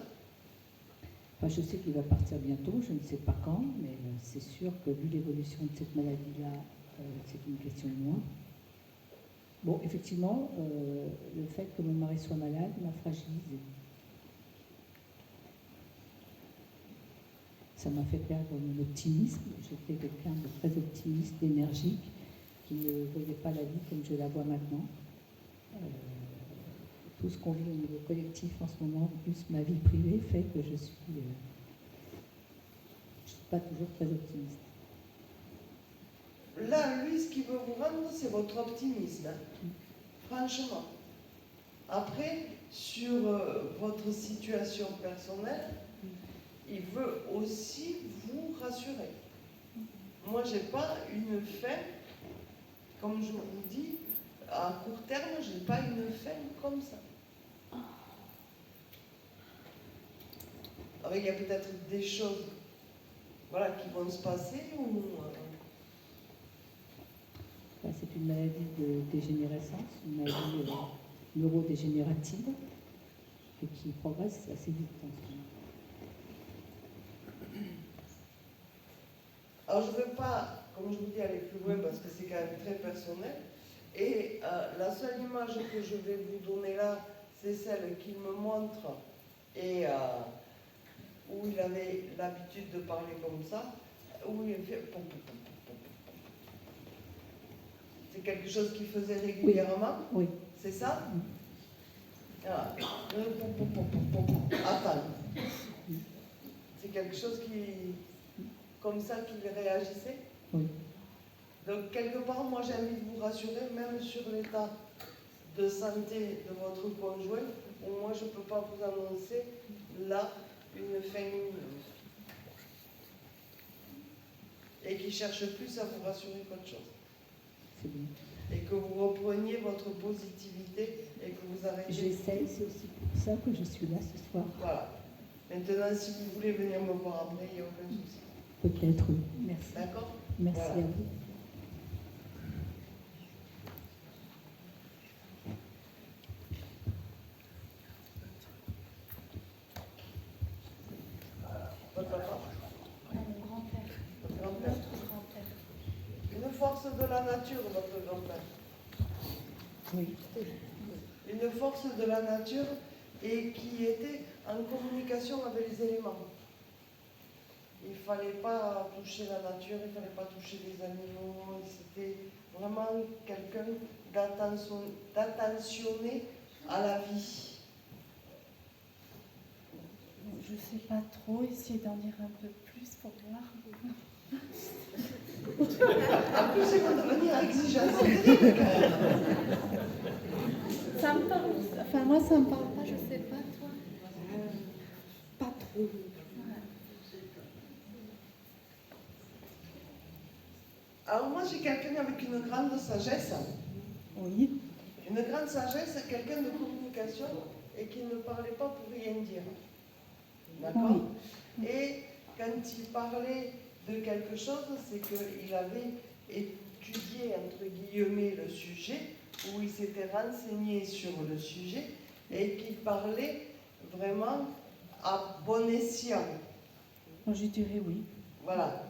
Enfin, je sais qu'il va partir bientôt, je ne sais pas quand, mais c'est sûr que vu l'évolution de cette maladie-là, c'est une question de moi. Bon, effectivement, le fait que mon mari soit malade m'a fragilisée. Ça m'a fait perdre mon optimisme. J'étais quelqu'un de très optimiste, d'énergique, qui ne voyait pas la vie comme je la vois maintenant. Tout ce qu'on vit au niveau collectif en ce moment, plus ma vie privée, fait que je suis pas toujours très optimiste. Là, lui, ce qu'il veut vous rendre, c'est votre optimisme. Hein. Franchement. Après, sur votre situation personnelle, il veut aussi vous rassurer. Moi, je n'ai pas une fin, comme je vous dis, à court terme, je n'ai pas une fin comme ça. Alors, il y a peut-être des choses qui vont se passer ou... C'est une maladie de dégénérescence, une maladie neurodégénérative et qui progresse assez vite en ce moment. Alors, je ne veux pas, comme je vous dis, aller plus loin parce que c'est quand même très personnel. Et la seule image que je vais vous donner là, c'est celle qu'il me montre et où il avait l'habitude de parler comme ça, où il fait... C'est quelque chose qu'il faisait régulièrement. Oui. C'est ça? Voilà. Attends. C'est quelque chose comme ça qu'il réagissait? Oui. Donc, quelque part, moi, j'ai envie de vous rassurer, même sur l'état de santé de votre conjoint, où moi, je ne peux pas vous annoncer, là, une fin imminente. Et qui cherche plus à vous rassurer qu'autre chose. C'est bien. Et que vous repreniez votre positivité et que vous arrêtiez. J'essaye, c'est aussi pour ça que je suis là ce soir. Voilà. Maintenant, si vous voulez venir me voir après, il n'y a aucun souci. Peut-être, oui. Merci. D'accord? Merci Voilà. à vous. Votre papa? Mon grand-père. Votre grand-père? Notre grand-père. Une force de la nature, votre grand-père. Oui. Une force de la nature et qui était en communication avec les éléments. Il ne fallait pas toucher la nature, il ne fallait pas toucher les animaux. C'était vraiment quelqu'un d'attentionné à la vie. Je sais pas trop, essayez d'en dire un peu plus pour voir. En plus, ils vont devenir exigeants. C'est terrible, quand même. Ça me parle, enfin moi ça me parle pas, je sais pas toi. Pas trop. Alors moi, j'ai quelqu'un avec une grande sagesse. Oui. Une grande sagesse, quelqu'un de communication et qui ne parlait pas pour rien dire. D'accord? Oui. Et quand il parlait de quelque chose, c'est qu'il avait étudié, entre guillemets, le sujet, où il s'était renseigné sur le sujet, et qu'il parlait vraiment à bon escient. Je dirais oui. Voilà.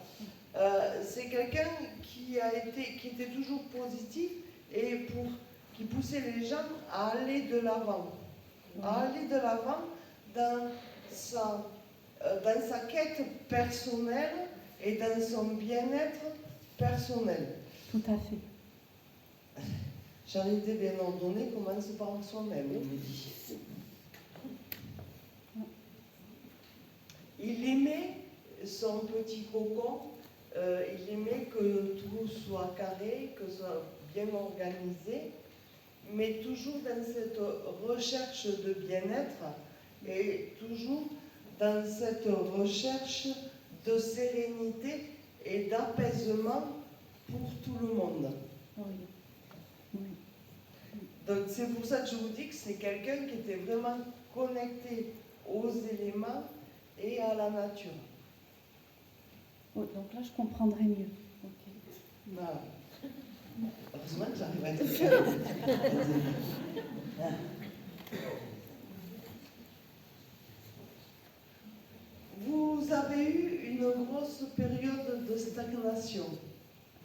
C'est quelqu'un qui était toujours positif et qui poussait les gens à aller de l'avant. À aller de l'avant dans sa quête personnelle et dans son bien-être personnel. Tout à fait. Charité bien ordonnée commence par soi-même, on me dit. Il aimait son petit cocon, il aimait que tout soit carré, que ce soit bien organisé, mais toujours dans cette recherche de bien-être et toujours dans cette recherche de sérénité et d'apaisement pour tout le monde. Oui. Oui. Donc c'est pour ça que je vous dis que c'est quelqu'un qui était vraiment connecté aux éléments et à la nature. Oui, donc là, je comprendrai mieux. Ok. Voilà. Heureusement que j'arrive à être calme. Vous avez eu une grosse période de stagnation.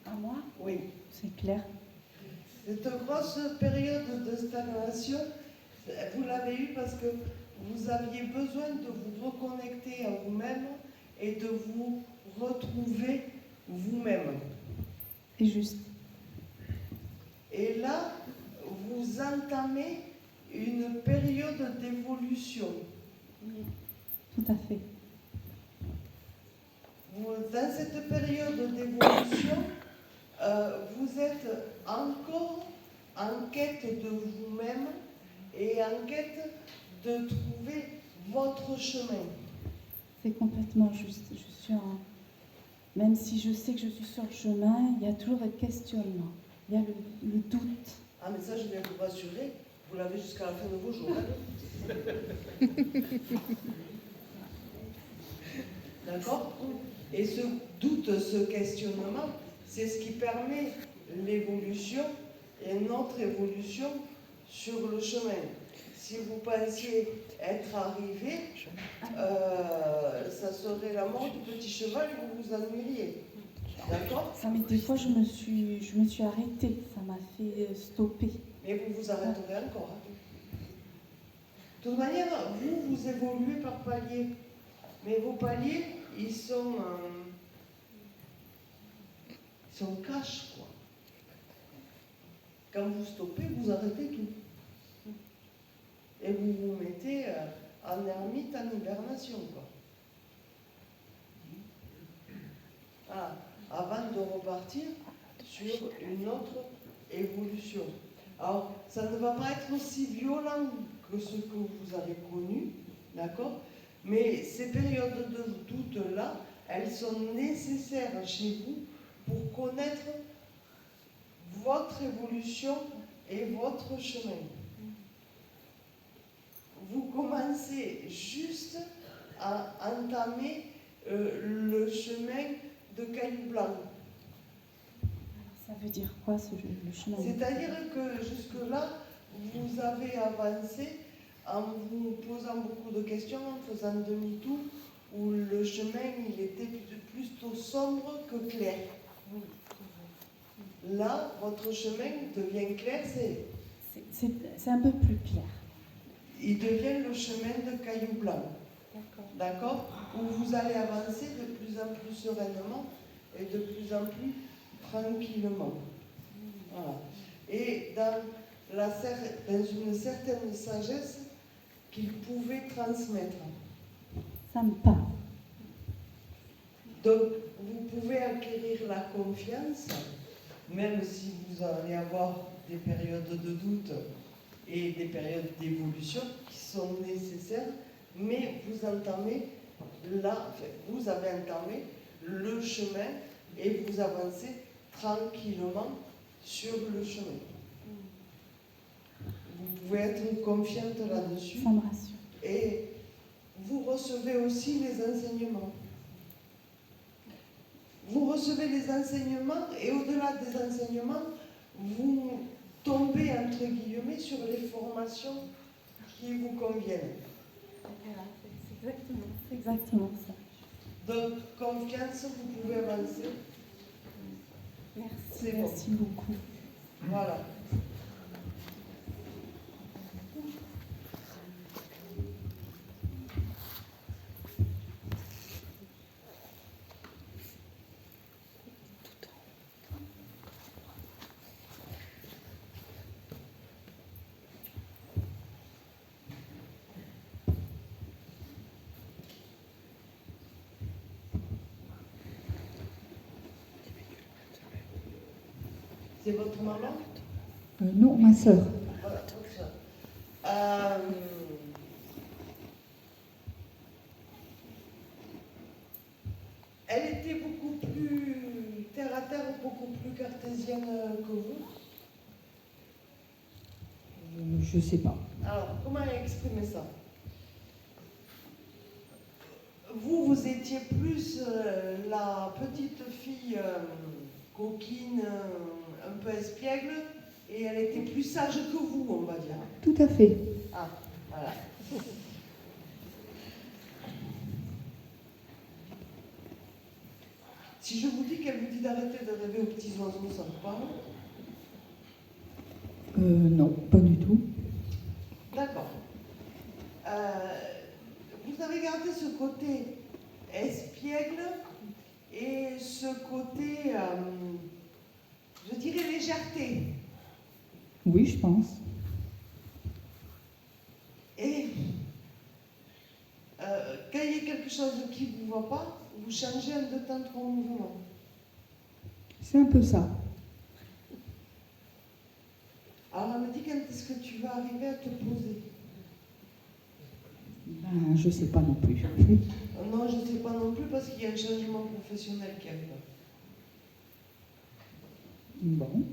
À moi? Oui. C'est clair. Cette grosse période de stagnation, vous l'avez eue parce que vous aviez besoin de vous reconnecter à vous-même et de vous retrouver vous-même. C'est juste. Et là, vous entamez une période d'évolution. Oui. Tout à fait. Dans cette période d'évolution, vous êtes encore en quête de vous-même et en quête de trouver votre chemin. C'est complètement juste. Je suis en... Même si je sais que je suis sur le chemin, il y a toujours le questionnement. Il y a le doute. Ah, mais ça, je viens vous rassurer, vous l'avez jusqu'à la fin de vos jours. D'accord? Et ce doute, ce questionnement, c'est ce qui permet l'évolution et notre évolution sur le chemin. Si vous pensiez être arrivé, ça serait la mort du petit cheval et vous vous ennuieriez. D'accord? Ça, mais des fois, je me suis arrêtée. Ça m'a fait stopper. Mais vous vous arrêterez encore. De toute manière, vous évoluez par paliers. Mais vos paliers, ils sont cash, quoi. Quand vous stoppez, vous arrêtez tout. Et vous vous mettez en ermite, en hibernation, quoi. Voilà. Avant de repartir sur une autre évolution. Alors, ça ne va pas être aussi violent que ce que vous avez connu, d'accord? Mais ces périodes de doute-là, elles sont nécessaires chez vous pour connaître votre évolution et votre chemin. Vous commencez juste à entamer le chemin de cailloux blancs. Alors, ça veut dire quoi, le chemin? C'est-à-dire que jusque-là, vous avez avancé en vous posant beaucoup de questions, en faisant demi-tour, où le chemin il était plutôt sombre que clair. Là, votre chemin devient clair, C'est un peu plus clair. il devient le chemin de cailloux blancs. D'accord? Où vous allez avancer de plus en plus sereinement et de plus en plus tranquillement. Voilà. Et dans une certaine sagesse qu'il pouvait transmettre. Ça me parle. Donc, vous pouvez acquérir la confiance, même si vous allez avoir des périodes de doute et des périodes d'évolution qui sont nécessaires, mais vous avez entamé le chemin et vous avancez tranquillement sur le chemin. Vous pouvez être confiante là-dessus. Ça me rassure. Et vous recevez aussi les enseignements. vous recevez les enseignements et au-delà des enseignements, vous tombez entre guillemets sur les formations qui vous conviennent. Voilà, c'est exactement ça. Donc, confiance, vous pouvez avancer. Merci, C'est bon. merci beaucoup. Voilà. C'est votre maman? Non, ma sœur. Voilà, votre sœur. Elle était beaucoup plus terre à terre, beaucoup plus cartésienne que vous. Je sais pas. Alors, comment exprimer ça? Vous, vous étiez plus la petite fille coquine, un peu espiègle, et elle était plus sage que vous, on va dire. Tout à fait. Ah, voilà. Si je vous dis qu'elle vous dit d'arrêter de rêver aux petits oiseaux, ça vous parle? Non, pas du tout. D'accord. Vous avez gardé ce côté espiègle et ce côté, je dirais, légèreté. Oui, je pense. Et quand il y a quelque chose qui ne vous va pas, vous changez un de temps trois mouvements. C'est un peu ça. Alors elle me dit, quand est-ce que tu vas arriver à te poser? Ben, je sais pas non plus. Non, je ne sais pas non plus parce qu'il y a un changement professionnel qui arrive. Bon.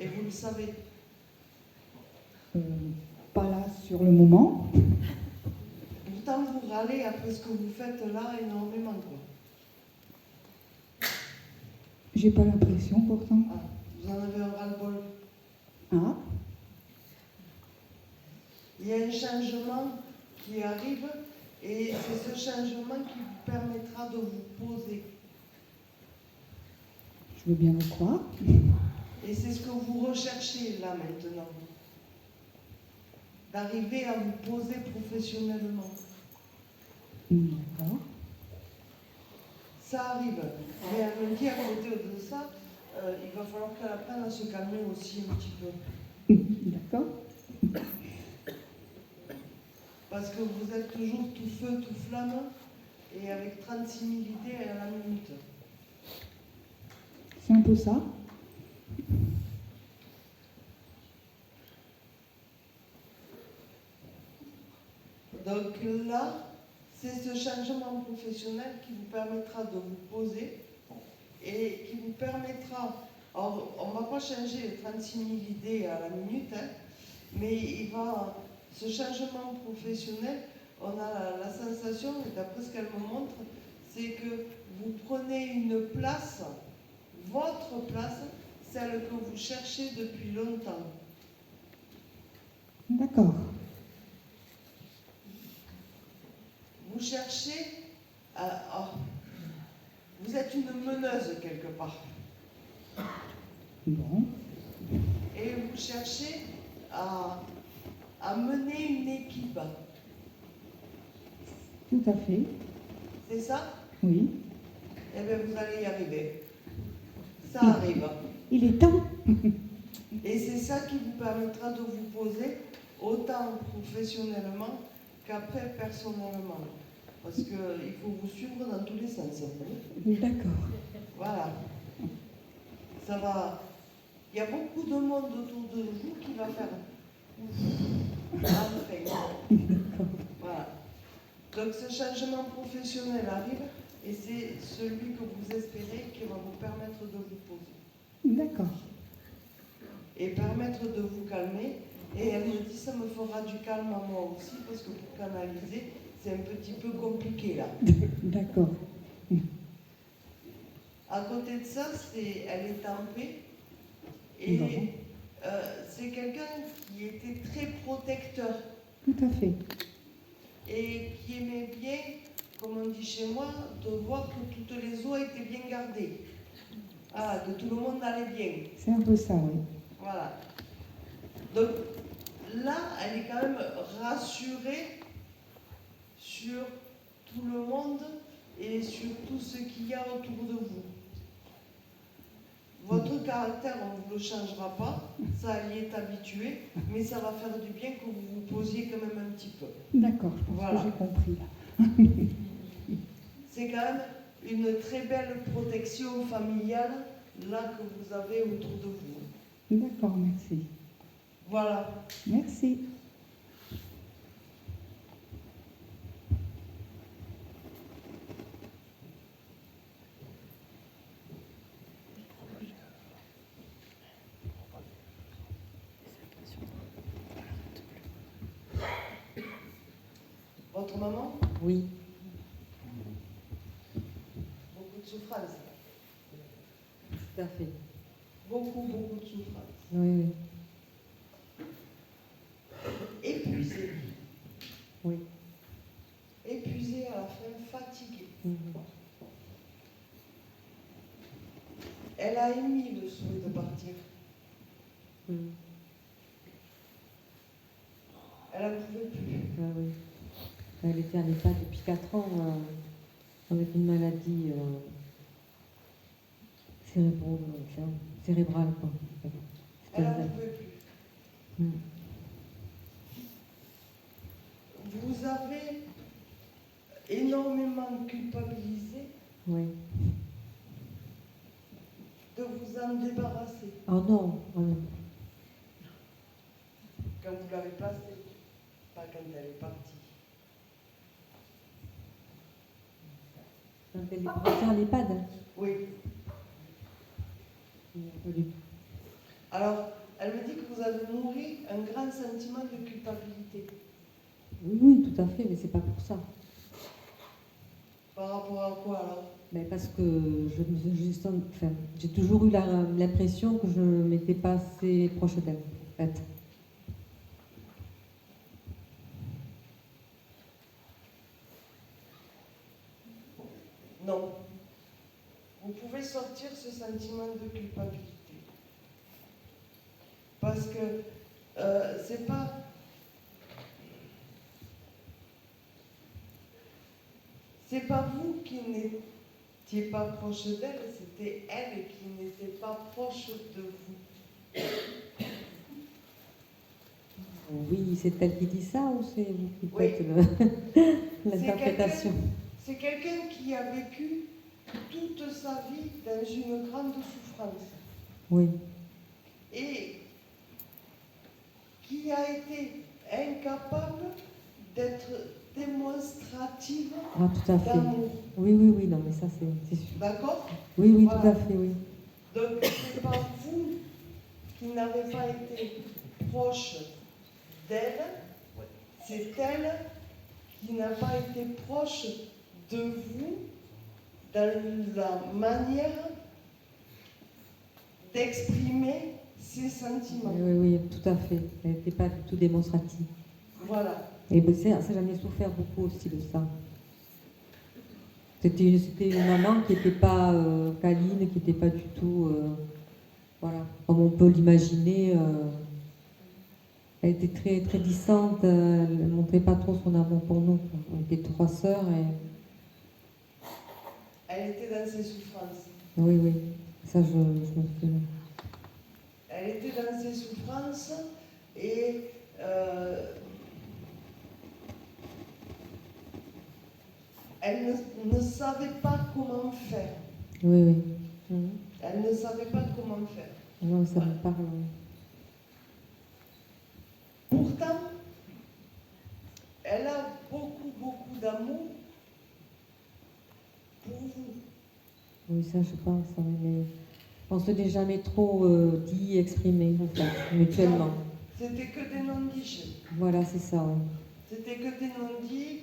Et vous le savez. Pas là sur le moment. Pourtant, vous râlez après ce que vous faites là énormément, quoi. J'ai pas l'impression pourtant. Ah, vous en avez un ras-le-bol. Ah, Il y a un changement qui arrive et c'est ce changement qui vous permettra de vous poser. je veux bien le croire. Et c'est ce que vous recherchez là maintenant. D'arriver à vous poser professionnellement. D'accord. Ça arrive. Mais elle me dit à côté de ça, il va falloir qu'elle apprenne à se calmer aussi un petit peu. D'accord. Parce que vous êtes toujours tout feu, tout flamme, et avec 36 000 idées à la minute. C'est un peu ça. Donc là, c'est ce changement professionnel qui vous permettra de vous poser et qui vous permettra, alors on ne va pas changer les 36 000 idées à la minute, hein, mais ce changement professionnel, on a la sensation, et d'après ce qu'elle me montre, c'est que vous prenez une place, votre place, celle que vous cherchez depuis longtemps. D'accord. Vous cherchez, vous êtes une meneuse quelque part, Bon. et vous cherchez à mener une équipe. Tout à fait. C'est ça? Oui. Eh bien, vous allez y arriver. Ça arrive. Il est temps. Et c'est ça qui vous permettra de vous poser autant professionnellement qu'après personnellement. Parce qu'il faut vous suivre dans tous les sens. D'accord. Voilà. Ça va. Il y a beaucoup de monde autour de vous qui va faire. Enfin. Voilà. Donc ce changement professionnel arrive et c'est celui que vous espérez qui va vous permettre de vous poser. D'accord. Et permettre de vous calmer. Et elle me dit, ça me fera du calme à moi aussi, parce que pour canaliser, c'est un petit peu compliqué là. D'accord. À côté de ça, elle est en paix. D'accord. Et c'est quelqu'un qui était très protecteur Tout à fait. et qui aimait bien, comme on dit chez moi, de voir que toutes les eaux étaient bien gardées. Ah, que tout le monde allait bien. C'est un peu ça, oui. Voilà. Donc là, elle est quand même rassurée sur tout le monde et sur tout ce qu'il y a autour de vous. Votre caractère, on ne vous le changera pas, ça y est habitué, mais ça va faire du bien que vous vous posiez quand même un petit peu. D'accord, je pense Voilà. que j'ai compris là. C'est quand même une très belle protection familiale, là, que vous avez autour de vous. D'accord, merci. Voilà. Merci. Votre maman, Oui, beaucoup de souffrance. tout à fait. Beaucoup, beaucoup de souffrance. Oui, Épuisée. oui. Épuisée à la fin, fatiguée. Mhm. Elle a émis le souhait de partir. Mhm. Elle n'en pouvait plus. Ah oui. Elle était en EHPAD depuis 4 ans avec une maladie cérébrale. Quoi. Elle n'en pouvait plus. Mhm. Vous avez énormément culpabilisé Oui. de vous en débarrasser Oh non, oh non. quand vous l'avez passé, pas quand elle est partie. Quand elle est partie en EHPAD. Oui. Oui. Alors, elle me dit que vous avez nourri un grand sentiment de culpabilité. Oui, oui, tout à fait, mais c'est pas pour ça. Par rapport à quoi alors? Mais parce que j'ai toujours eu l'impression que je n'étais pas assez proche d'elle, en fait. Non. Vous pouvez sortir ce sentiment de culpabilité. Parce que c'est pas... C'est pas vous qui n'étiez pas proche d'elle, c'était elle qui n'était pas proche de vous. Oui, c'est elle qui dit ça ou c'est vous qui Oui. faites l'interprétation? C'est quelqu'un qui a vécu toute sa vie dans une grande souffrance Oui, et qui a été incapable d'être démonstrative ah, tout à fait. d'amour. Oui, oui, oui, non, mais ça c'est sûr. D'accord? Oui, oui, Voilà. tout à fait, oui. Donc, c'est pas vous qui n'avez pas été proche d'elle, c'est elle qui n'a pas été proche de vous dans la manière d'exprimer ses sentiments. Oui, oui, oui, tout à fait. Elle n'était pas du tout démonstrative. Voilà. Et ben, ça, j'en ai souffert beaucoup aussi de ça. C'était une maman qui n'était pas câline, qui n'était pas du tout, voilà, comme on peut l'imaginer. Elle était très, très distante, elle ne montrait pas trop son amour pour nous. Quoi. On était 3 sœurs et... Elle était dans ses souffrances. Oui, oui, ça je me souviens. Elle était dans ses souffrances et elle ne savait pas comment faire. Oui, oui. Mhm. Elle ne savait pas comment faire. Non, ça me parle. Oui. Pourtant, elle a beaucoup, beaucoup d'amour pour vous. Oui, ça je pense, oui, mais on se l'est jamais trop dit, exprimé, en fait, mutuellement. C'était que des non-dits. Voilà, c'est ça, oui. C'était que des non-dits,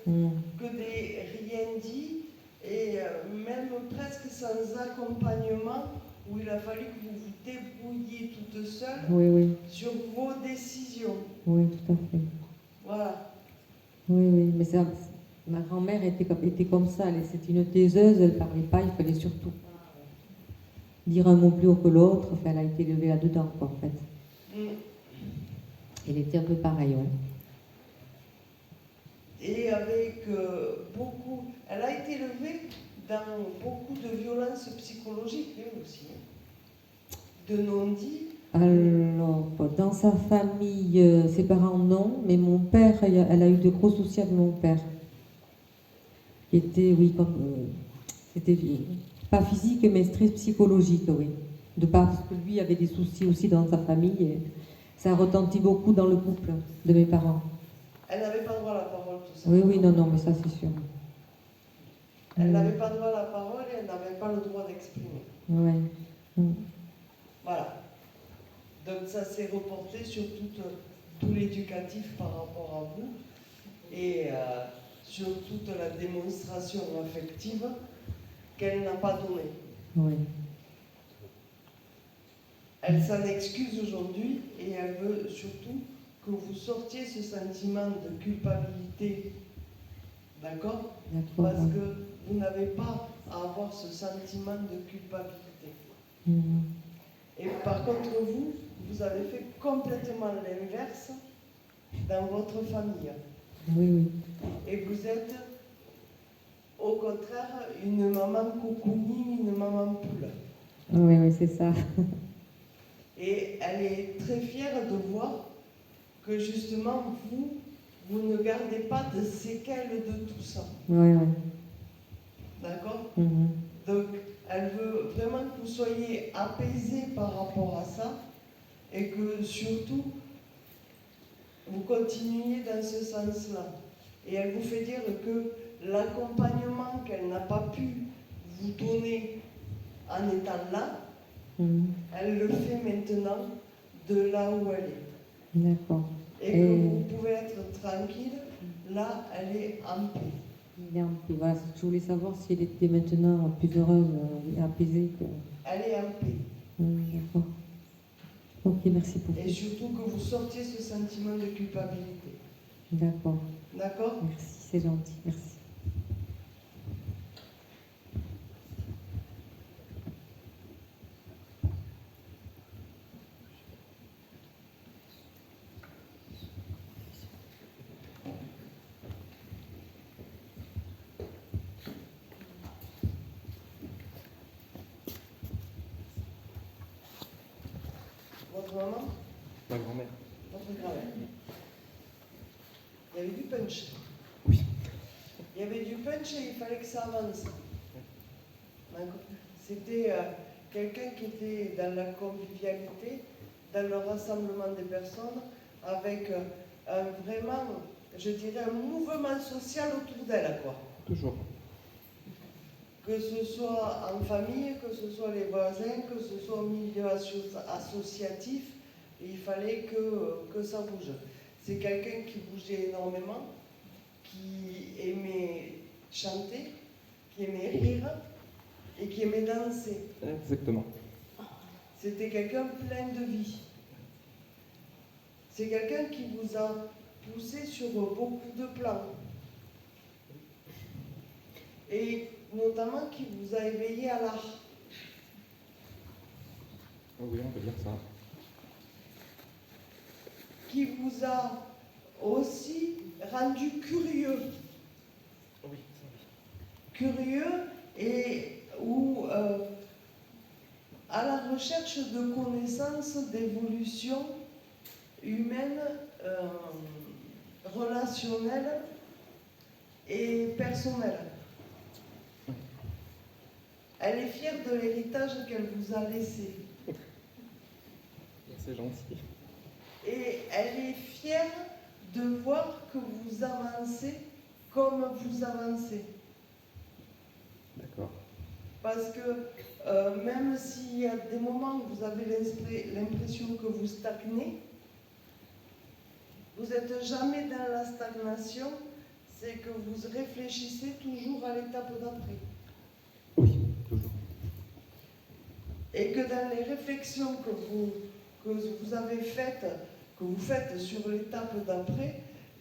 Mhm. que des rien dits. et même presque sans accompagnement, où il a fallu que vous vous débrouilliez toute seule Oui, oui, sur vos décisions. oui, tout à fait. Voilà. Oui, oui, mais ça, ma grand-mère était comme ça. C'était une taiseuse, elle ne parlait pas, il fallait surtout pas dire un mot plus haut que l'autre. Enfin, elle a été élevée là-dedans, quoi, en fait. Mm. Elle était un peu pareille, ouais. Et avec beaucoup... Elle a été élevée dans beaucoup de violences psychologiques, elle aussi. De non-dits. Alors, dans sa famille, ses parents non, mais mon père, elle a eu de gros soucis avec mon père. Qui était, oui, comme. C'était pas physique, mais très psychologique, oui. Parce que lui avait des soucis aussi dans sa famille, et ça a retenti beaucoup dans le couple de mes parents. Elle n'avait pas droit à la parole, tout ça. Oui, oui, non, non, mais ça c'est sûr. Elle n'avait pas droit à la parole et elle n'avait pas le droit d'exprimer. Oui. Voilà. Donc ça s'est reporté sur tout l'éducatif par rapport à vous et sur toute la démonstration affective qu'elle n'a pas donnée. Oui. Elle s'en excuse aujourd'hui et elle veut surtout que vous sortiez ce sentiment de culpabilité. D'accord ? D'accord. Parce que vous n'avez pas à avoir ce sentiment de culpabilité. Mhm. Et par contre, vous avez fait complètement l'inverse dans votre famille. Oui, oui. Et vous êtes, au contraire, une maman cocooning, une maman poule. Oui, oui, c'est ça. Et elle est très fière de voir que justement, vous ne gardez pas de séquelles de tout ça. Oui, oui. D'accord ? Mhm. Donc, elle veut vraiment que vous soyez apaisés par rapport à ça et que surtout, vous continuiez dans ce sens-là. Et elle vous fait dire que l'accompagnement qu'elle n'a pas pu vous donner en étant là, Mhm. elle le fait maintenant de là où elle est. D'accord. Et que vous pouvez être tranquille, là, elle est en paix. Bien, et voilà, je voulais savoir si elle était maintenant plus heureuse et apaisée que. Elle est en paix. D'accord. Ok, merci pour Et surtout que vous sortiez ce sentiment de culpabilité. D'accord. D'accord ? Merci, c'est gentil. Merci. Votre maman ? Ma grand-mère. Votre grand-mère. Il y avait du punch. Oui. Il y avait du punch et il fallait que ça avance. D'accord. C'était quelqu'un qui était dans la convivialité, dans le rassemblement des personnes, avec vraiment, je dirais, un mouvement social autour d'elle, quoi. Toujours. Que ce soit en famille, que ce soit les voisins, que ce soit au milieu associatif, il fallait que ça bouge. C'est quelqu'un qui bougeait énormément, qui aimait chanter, qui aimait rire et qui aimait danser. Exactement. C'était quelqu'un plein de vie. C'est quelqu'un qui vous a poussé sur beaucoup de plans. Et notamment qui vous a éveillé à l'art. Oui, on peut dire ça. Qui vous a aussi rendu curieux. Oui. Curieux et où à la recherche de connaissances, d'évolution humaine, relationnelle et personnelle. Elle est fière de l'héritage qu'elle vous a laissé. C'est gentil. Et elle est fière de voir que vous avancez comme vous avancez. D'accord. Parce que même s'il y a des moments où vous avez l'impression que vous stagnez, vous n'êtes jamais dans la stagnation, c'est que vous réfléchissez toujours à l'étape d'après. Oui, toujours. Et que dans les réflexions que vous avez faites, que vous faites sur l'étape d'après,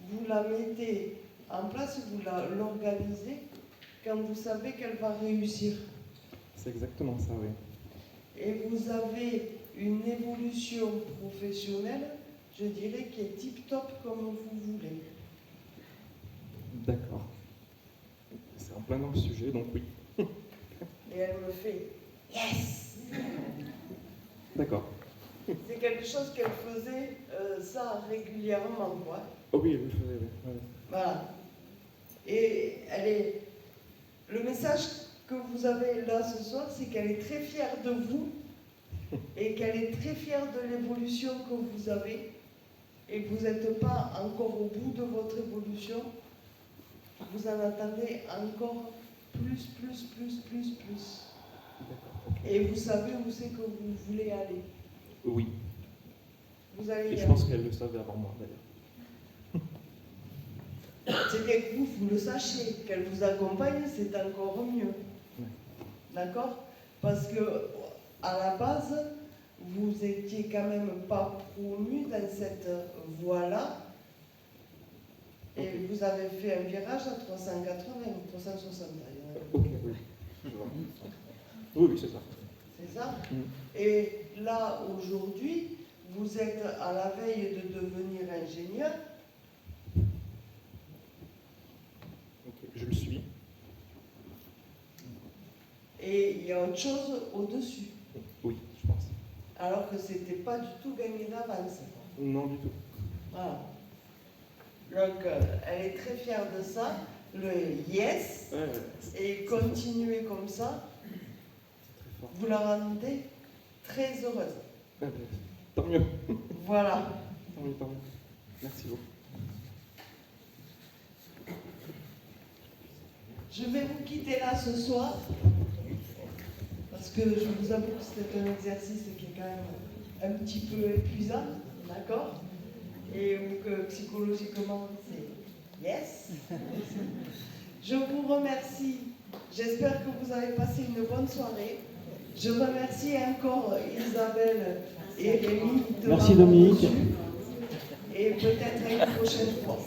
vous la mettez en place, vous l'organisez quand vous savez qu'elle va réussir. C'est exactement ça, oui. Et vous avez une évolution professionnelle, je dirais, qui est tip-top comme vous voulez. D'accord. C'est en plein dans le sujet, donc oui. Et elle me fait « Yes !» D'accord. C'est quelque chose qu'elle faisait ça régulièrement, quoi. Oh oui, elle le faisait, oui. Ouais. Voilà. Et le message que vous avez là ce soir, c'est qu'elle est très fière de vous et qu'elle est très fière de l'évolution que vous avez et que vous n'êtes pas encore au bout de votre évolution. Vous en attendez encore plus. Et vous savez où c'est que vous voulez aller. Oui. Vous allez Et y je aller. pense qu'elle le savait avant moi, d'ailleurs. C'est bien que vous le sachiez, qu'elle vous accompagne, c'est encore mieux. Ouais. D'accord? Parce que, à la base, vous n'étiez quand même pas promu dans cette voie-là. Et vous avez fait un virage à 380 ou 360. Ok, oui. Je vois. Oui, c'est ça. C'est ça? Mm. Et là, aujourd'hui, vous êtes à la veille de devenir ingénieur. Ok, je le suis. Et il y a autre chose au-dessus. Oui, je pense. Alors que ce n'était pas du tout gagné d'avance. Non, du tout. Voilà. Donc, elle est très fière de ça. Le yes, Ouais, et continuez comme ça, c'est très fort. vous la rendez très heureuse. Ah, ben, tant mieux. Voilà. Tant mieux, tant mieux. Merci beaucoup. Je vais vous quitter là ce soir, parce que je vous avoue que c'était un exercice qui est quand même un petit peu épuisant, d'accord? Et que psychologiquement, c'est yes. Je vous remercie. J'espère que vous avez passé une bonne soirée. Je remercie encore Isabelle et Rémi de Merci, m'avoir Dominique. reçu. Et peut-être à une prochaine fois.